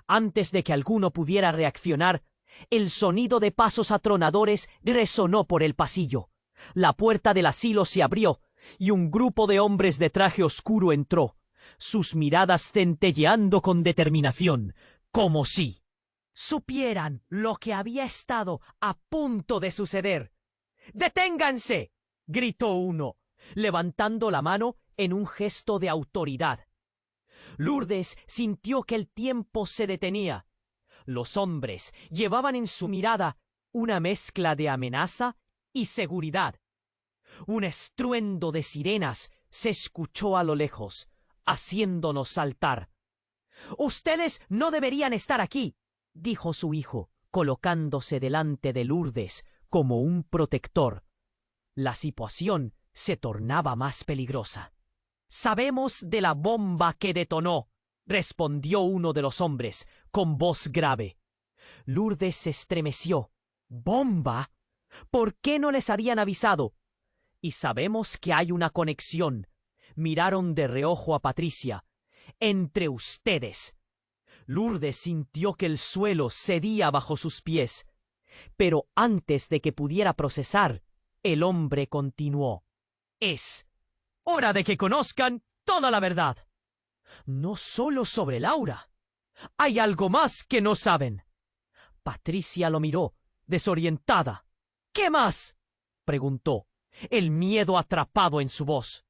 Antes de que alguno pudiera reaccionar, el sonido de pasos atronadores resonó por el pasillo. La puerta del asilo se abrió y un grupo de hombres de traje oscuro entró, sus miradas centelleando con determinación, como si supieran lo que había estado a punto de suceder. «¡Deténganse!», gritó uno, levantando la mano en un gesto de autoridad. Lourdes sintió que el tiempo se detenía. Los hombres llevaban en su mirada una mezcla de amenaza y seguridad. Un estruendo de sirenas se escuchó a lo lejos, haciéndonos saltar. «Ustedes no deberían estar aquí», dijo su hijo, colocándose delante de Lourdes como un protector. La situación se tornaba más peligrosa. «Sabemos de la bomba que detonó», respondió uno de los hombres, con voz grave. Lourdes se estremeció. «¿Bomba? ¿Por qué no les habían avisado?» «Y sabemos que hay una conexión», miraron de reojo a Patricia, «entre ustedes». Lourdes sintió que el suelo cedía bajo sus pies, pero antes de que pudiera procesar, el hombre continuó: «Es hora de que conozcan toda la verdad. No solo sobre Laura. Hay algo más que no saben». Patricia lo miró, desorientada. «¿Qué más?», preguntó, el miedo atrapado en su voz.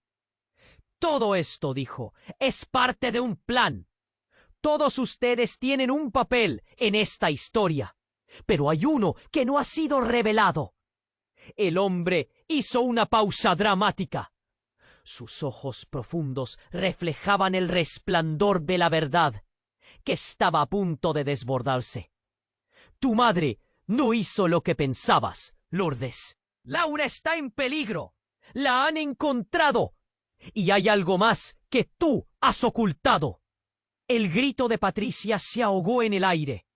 «Todo esto», dijo, «es parte de un plan. Todos ustedes tienen un papel en esta historia, pero hay uno que no ha sido revelado». El hombre hizo una pausa dramática. Sus ojos profundos reflejaban el resplandor de la verdad, que estaba a punto de desbordarse. «Tu madre no hizo lo que pensabas, Lourdes. Laura está en peligro. La han encontrado. Y hay algo más que tú has ocultado». El grito de Patricia se ahogó en el aire.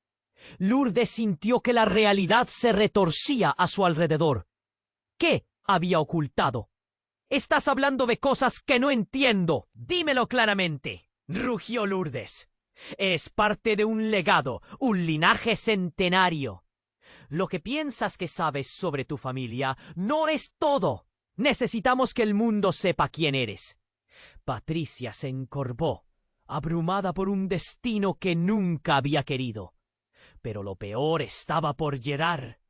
Lourdes sintió que la realidad se retorcía a su alrededor. ¿Qué había ocultado? «Estás hablando de cosas que no entiendo. Dímelo claramente», rugió Lourdes. «Es parte de un legado, un linaje centenario. Lo que piensas que sabes sobre tu familia no es todo. Necesitamos que el mundo sepa quién eres. Patricia se encorvó, abrumada por un destino que nunca había querido. Pero lo peor estaba por llegar.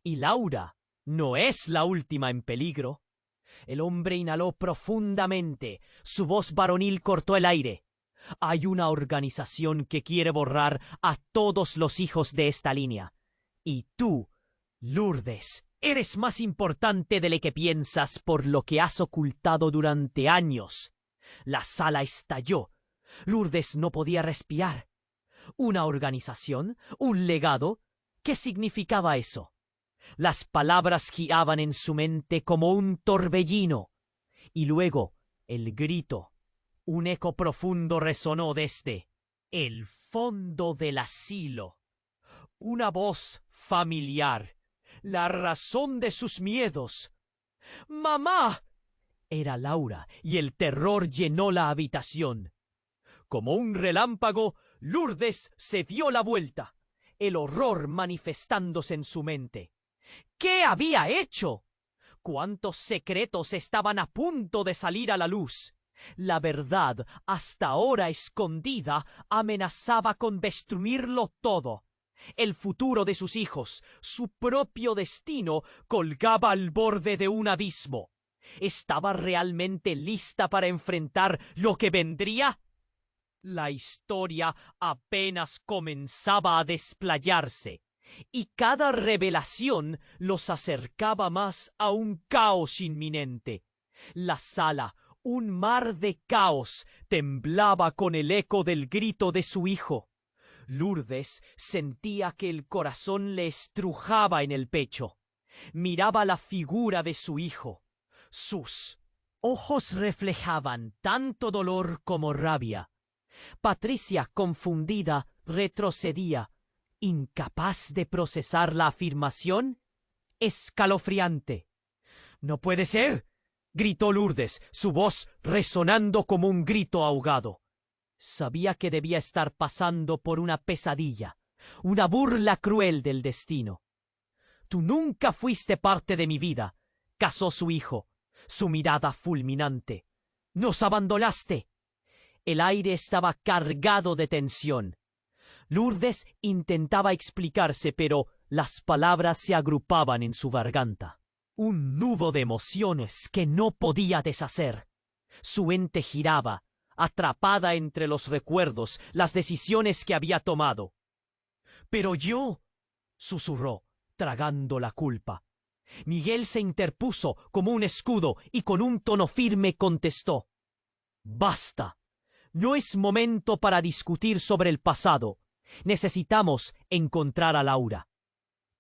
Y Laura no es la última en peligro. El hombre inhaló profundamente. Su voz varonil cortó el aire. Hay una organización que quiere borrar a todos los hijos de esta línea. Y tú, Lourdes, eres más importante de lo que piensas por lo que has ocultado durante años. La sala estalló. Lourdes no podía respirar. ¿Una organización? ¿Un legado? ¿Qué significaba eso? Las palabras giraban en su mente como un torbellino. Y luego, el grito. Un eco profundo resonó desde el fondo del asilo. Una voz familiar. La razón de sus miedos. ¡Mamá! Era Laura, y el terror llenó la habitación. Como un relámpago, Lourdes se dio la vuelta, el horror manifestándose en su mente. ¿Qué había hecho? ¿Cuántos secretos estaban a punto de salir a la luz? La verdad, hasta ahora escondida, amenazaba con destruirlo todo. El futuro de sus hijos, su propio destino, colgaba al borde de un abismo. ¿Estaba realmente lista para enfrentar lo que vendría? La historia apenas comenzaba a desplayarse, y cada revelación los acercaba más a un caos inminente. La sala, un mar de caos, temblaba con el eco del grito de su hijo. Lourdes sentía que el corazón le estrujaba en el pecho. Miraba la figura de su hijo. Sus ojos reflejaban tanto dolor como rabia. Patricia, confundida, retrocedía, incapaz de procesar la afirmación escalofriante. «¡No puede ser!», gritó Lourdes, su voz resonando como un grito ahogado. Sabía que debía estar pasando por una pesadilla, una burla cruel del destino. «Tú nunca fuiste parte de mi vida», casó su hijo, su mirada fulminante. «Nos abandonaste». El aire estaba cargado de tensión. Lourdes intentaba explicarse, pero las palabras se agrupaban en su garganta. Un nudo de emociones que no podía deshacer. Su mente giraba, atrapada entre los recuerdos, las decisiones que había tomado. «Pero yo», susurró, tragando la culpa. Miguel se interpuso como un escudo y con un tono firme contestó: «Basta. No es momento para discutir sobre el pasado. Necesitamos encontrar a Laura».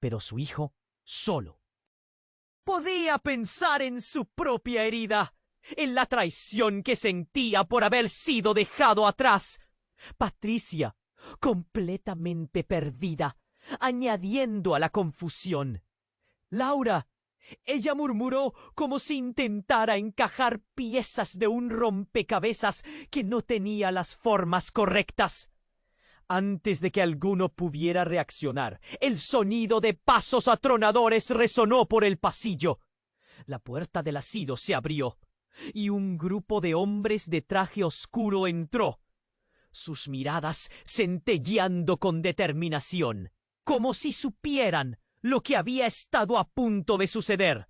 Pero su hijo, solo. Podía pensar en su propia herida, en la traición que sentía por haber sido dejado atrás. Patricia, completamente perdida, añadiendo a la confusión. «Laura», ella murmuró como si intentara encajar piezas de un rompecabezas que no tenía las formas correctas. Antes de que alguno pudiera reaccionar, el sonido de pasos atronadores resonó por el pasillo. La puerta del asilo se abrió, y un grupo de hombres de traje oscuro entró, sus miradas centelleando con determinación, como si supieran lo que había estado a punto de suceder.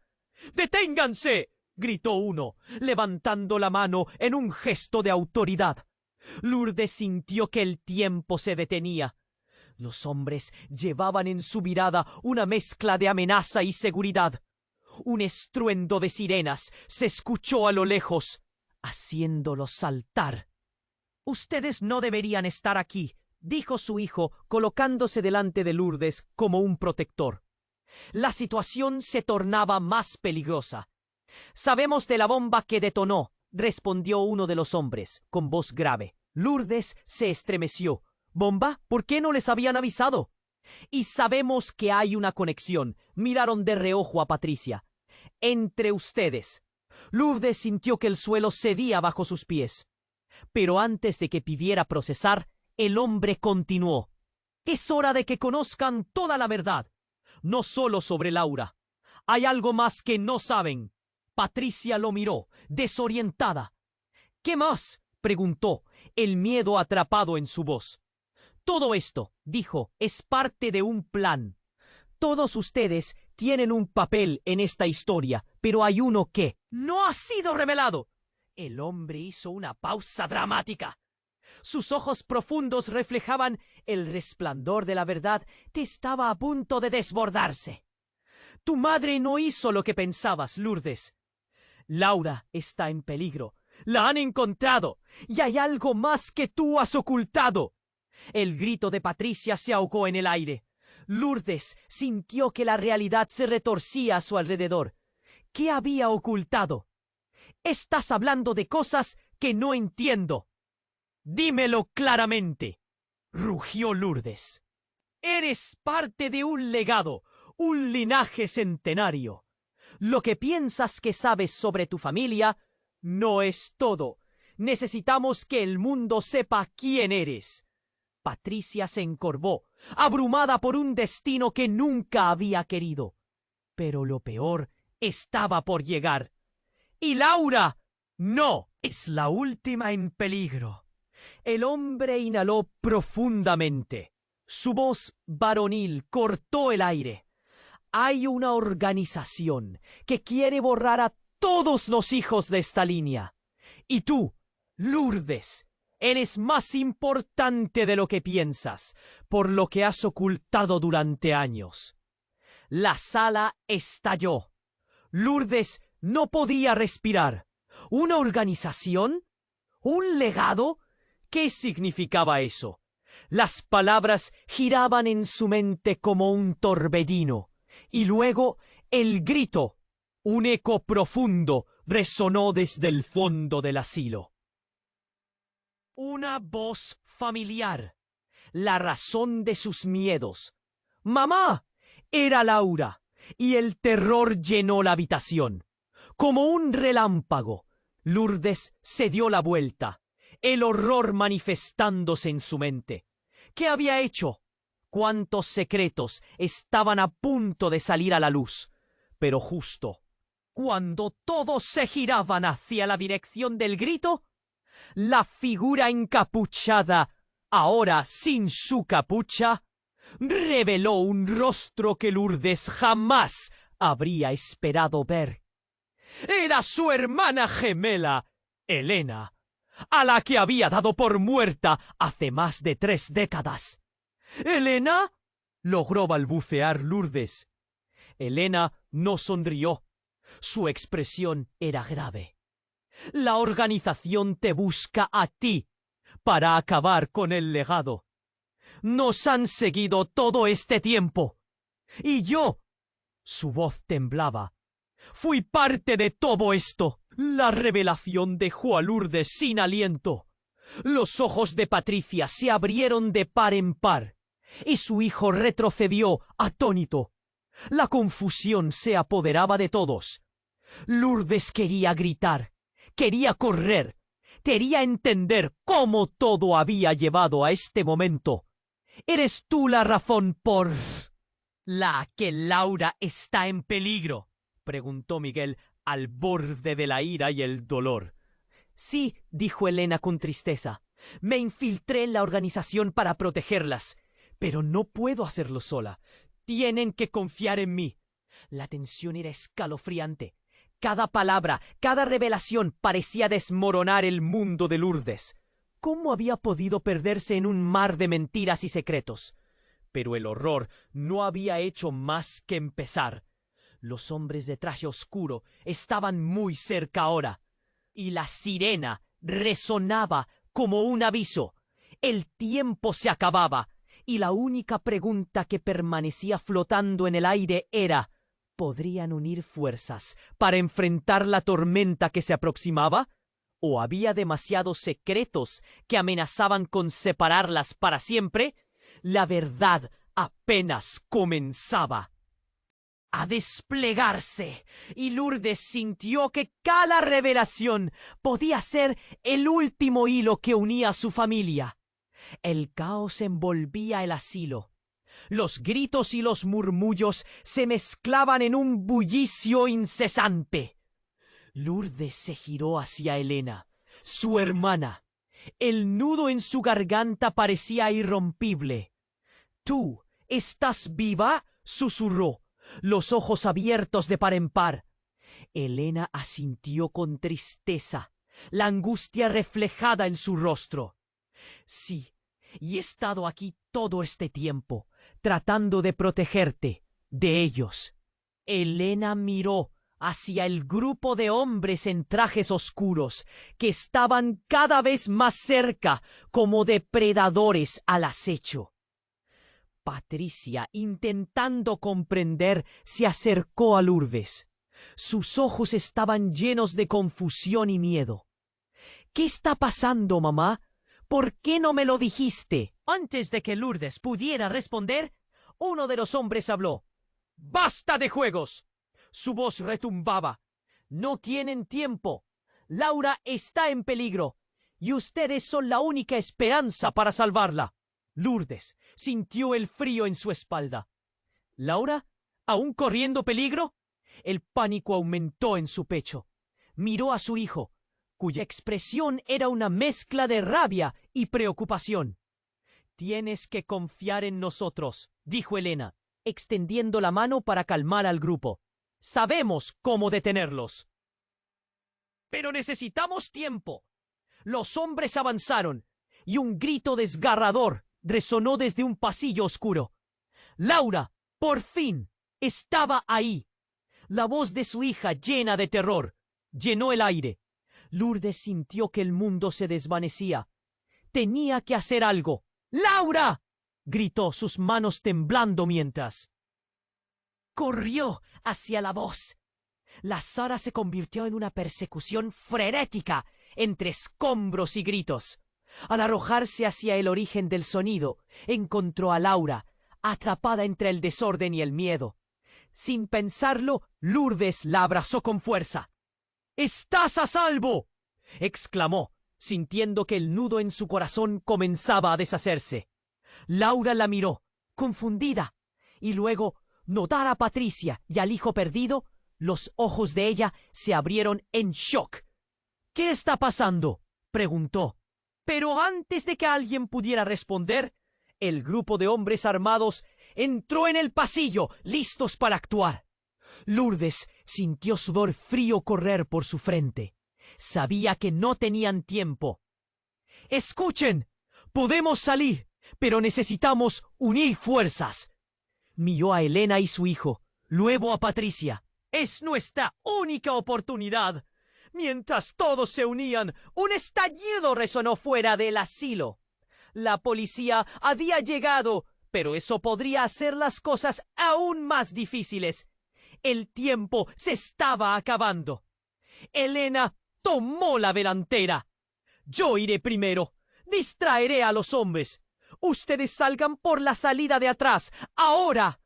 «¡Deténganse!», gritó uno, levantando la mano en un gesto de autoridad. Lourdes sintió que el tiempo se detenía. Los hombres llevaban en su mirada una mezcla de amenaza y seguridad. Un estruendo de sirenas se escuchó a lo lejos, haciéndolos saltar. «Ustedes no deberían estar aquí», dijo su hijo, colocándose delante de Lourdes como un protector. La situación se tornaba más peligrosa. «Sabemos de la bomba que detonó», respondió uno de los hombres, con voz grave. Lourdes se estremeció. «¿Bomba? ¿Por qué no les habían avisado?» «Y sabemos que hay una conexión», miraron de reojo a Patricia. «Entre ustedes». Lourdes sintió que el suelo cedía bajo sus pies. Pero antes de que pidiera procesar, el hombre continuó: «Es hora de que conozcan toda la verdad. No solo sobre Laura. Hay algo más que no saben. Patricia lo miró, desorientada. ¿Qué más?, preguntó, el miedo atrapado en su voz. Todo esto, dijo, es parte de un plan. Todos ustedes tienen un papel en esta historia, pero hay uno que no ha sido revelado. El hombre hizo una pausa dramática. Sus ojos profundos reflejaban el resplandor de la verdad que estaba a punto de desbordarse. Tu madre no hizo lo que pensabas, Lourdes. Laura está en peligro. La han encontrado y hay algo más que tú has ocultado. El grito de Patricia se ahogó en el aire. Lourdes sintió que la realidad se retorcía a su alrededor. ¿Qué había ocultado? Estás hablando de cosas que no entiendo. Dímelo claramente, rugió Lourdes. Eres parte de un legado, un linaje centenario. Lo que piensas que sabes sobre tu familia no es todo. Necesitamos que el mundo sepa quién eres. Patricia se encorvó, abrumada por un destino que nunca había querido. Pero lo peor estaba por llegar. ¡Y Laura! ¡No! Es la última en peligro. El hombre inhaló profundamente. Su voz varonil cortó el aire. Hay una organización que quiere borrar a todos los hijos de esta línea. Y tú, Lourdes, eres más importante de lo que piensas, por lo que has ocultado durante años. La sala estalló. Lourdes no podía respirar. ¿Una organización? ¿Un legado? ¿Qué significaba eso? Las palabras giraban en su mente como un torbellino. Y luego el grito. Un eco profundo resonó desde el fondo del asilo. Una voz familiar. La razón de sus miedos. ¡Mamá! Era Laura, y el terror llenó la habitación. Como un relámpago, Lourdes se dio la vuelta, el horror manifestándose en su mente. ¿Qué había hecho? ¿Cuántos secretos estaban a punto de salir a la luz? Pero justo cuando todos se giraban hacia la dirección del grito, la figura encapuchada, ahora sin su capucha, reveló un rostro que Lourdes jamás habría esperado ver. Era su hermana gemela, Elena, a la que había dado por muerta hace más de 3 décadas. ¿Elena?, logró balbucear Lourdes. Elena no sonrió. Su expresión era grave. La organización te busca a ti para acabar con el legado. Nos han seguido todo este tiempo. Y yo, su voz temblaba, fui parte de todo esto. La revelación dejó a Lourdes sin aliento. Los ojos de Patricia se abrieron de par en par, y su hijo retrocedió atónito. La confusión se apoderaba de todos. Lourdes quería gritar, quería correr, quería entender cómo todo había llevado a este momento. ¿Eres tú la razón por la que Laura está en peligro?, preguntó Miguel, al borde de la ira y el dolor. Sí, dijo Elena con tristeza. Me infiltré en la organización para protegerlas, pero no puedo hacerlo sola. Tienen que confiar en mí. La tensión era escalofriante. Cada palabra, cada revelación parecía desmoronar el mundo de Lourdes. ¿Cómo había podido perderse en un mar de mentiras y secretos? Pero el horror no había hecho más que empezar. Los hombres de traje oscuro estaban muy cerca ahora, y la sirena resonaba como un aviso. El tiempo se acababa, y la única pregunta que permanecía flotando en el aire era: ¿podrían unir fuerzas para enfrentar la tormenta que se aproximaba? ¿O había demasiados secretos que amenazaban con separarlas para siempre? La verdad apenas comenzaba a desplegarse, y Lourdes sintió que cada revelación podía ser el último hilo que unía a su familia. El caos envolvía el asilo. Los gritos y los murmullos se mezclaban en un bullicio incesante. Lourdes se giró hacia Elena, su hermana. El nudo en su garganta parecía irrompible. «¿Tú estás viva?», susurró, los ojos abiertos de par en par. Elena asintió con tristeza, la angustia reflejada en su rostro. «Sí, y he estado aquí todo este tiempo, tratando de protegerte de ellos». Elena miró hacia el grupo de hombres en trajes oscuros que estaban cada vez más cerca como depredadores al acecho. Patricia, intentando comprender, se acercó a Lourdes. Sus ojos estaban llenos de confusión y miedo. «¿Qué está pasando, mamá? ¿Por qué no me lo dijiste?». Antes de que Lourdes pudiera responder, uno de los hombres habló. «¡Basta de juegos!». Su voz retumbaba. «No tienen tiempo. Laura está en peligro, y ustedes son la única esperanza para salvarla». Lourdes sintió el frío en su espalda. ¿Laura? ¿Aún corriendo peligro? El pánico aumentó en su pecho. Miró a su hijo, cuya expresión era una mezcla de rabia y preocupación. «Tienes que confiar en nosotros», dijo Elena, extendiendo la mano para calmar al grupo. «Sabemos cómo detenerlos». «Pero necesitamos tiempo». Los hombres avanzaron, y un grito desgarrador resonó desde un pasillo oscuro. Laura, por fin, estaba ahí. La voz de su hija, llena de terror, llenó el aire. Lourdes sintió que el mundo se desvanecía. Tenía que hacer algo. «¡Laura!», gritó, sus manos temblando mientras corrió hacia la voz. La sala se convirtió en una persecución frenética entre escombros y gritos. Al arrojarse hacia el origen del sonido, encontró a Laura, atrapada entre el desorden y el miedo. Sin pensarlo, Lourdes la abrazó con fuerza. «¡Estás a salvo!», exclamó, sintiendo que el nudo en su corazón comenzaba a deshacerse. Laura la miró, confundida, y luego notar a Patricia y al hijo perdido, los ojos de ella se abrieron en shock. «¿Qué está pasando?», preguntó. Pero antes de que alguien pudiera responder, el grupo de hombres armados entró en el pasillo, listos para actuar. Lourdes sintió sudor frío correr por su frente. Sabía que no tenían tiempo. «¡Escuchen! Podemos salir, pero necesitamos unir fuerzas». Miró a Elena y su hijo, luego a Patricia. «Es nuestra única oportunidad». Mientras todos se unían, un estallido resonó fuera del asilo. La policía había llegado, pero eso podría hacer las cosas aún más difíciles. El tiempo se estaba acabando. Elena tomó la delantera. «Yo iré primero. Distraeré a los hombres. Ustedes salgan por la salida de atrás. ¡Ahora!».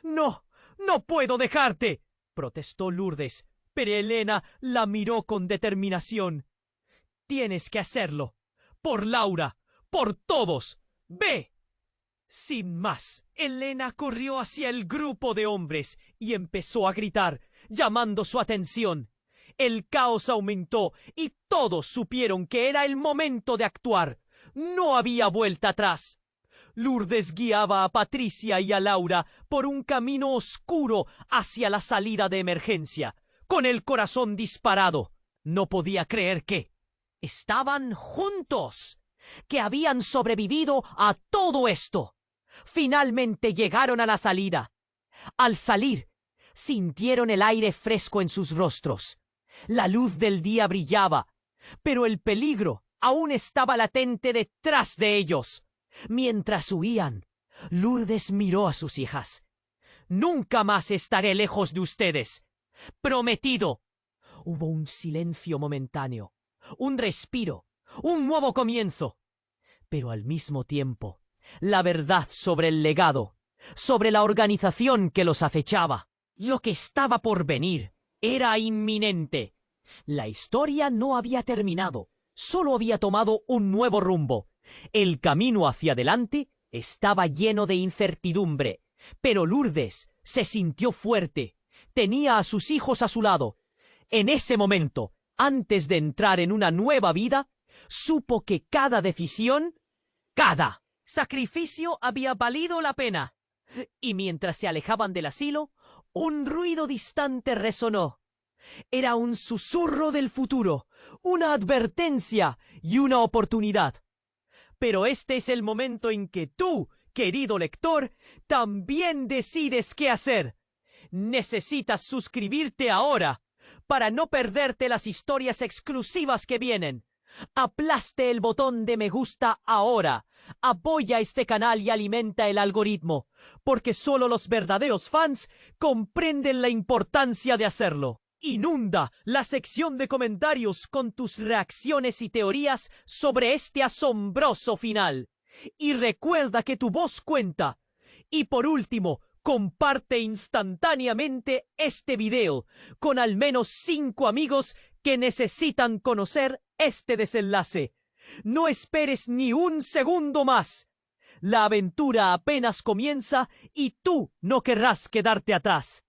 «No, no puedo dejarte», protestó Lourdes. Pero Elena la miró con determinación. «Tienes que hacerlo. Por Laura. Por todos. ¡Ve!». Sin más, Elena corrió hacia el grupo de hombres y empezó a gritar, llamando su atención. El caos aumentó y todos supieron que era el momento de actuar. No había vuelta atrás. Lourdes guiaba a Patricia y a Laura por un camino oscuro hacia la salida de emergencia. Con el corazón disparado, no podía creer que estaban juntos, que habían sobrevivido a todo esto. Finalmente llegaron a la salida. Al salir, sintieron el aire fresco en sus rostros. La luz del día brillaba, pero el peligro aún estaba latente detrás de ellos. Mientras huían, Lourdes miró a sus hijas. «Nunca más estaré lejos de ustedes. ¡Prometido!». Hubo un silencio momentáneo, un respiro, un nuevo comienzo. Pero al mismo tiempo, la verdad sobre el legado, sobre la organización que los acechaba. Lo que estaba por venir era inminente. La historia no había terminado, solo había tomado un nuevo rumbo. El camino hacia adelante estaba lleno de incertidumbre, pero Lourdes se sintió fuerte. Tenía a sus hijos a su lado. En ese momento, antes de entrar en una nueva vida, supo que cada decisión, cada sacrificio había valido la pena. Y mientras se alejaban del asilo, un ruido distante resonó. Era un susurro del futuro, una advertencia y una oportunidad. Pero este es el momento en que tú, querido lector, también decides qué hacer. Necesitas suscribirte ahora para no perderte las historias exclusivas que vienen. Aplaste el botón de me gusta ahora. Apoya este canal y alimenta el algoritmo, porque solo los verdaderos fans comprenden la importancia de hacerlo. Inunda la sección de comentarios con tus reacciones y teorías sobre este asombroso final. Y recuerda que tu voz cuenta. Y por último, comparte instantáneamente este video con al menos 5 amigos que necesitan conocer este desenlace. No esperes ni un segundo más. La aventura apenas comienza y tú no querrás quedarte atrás.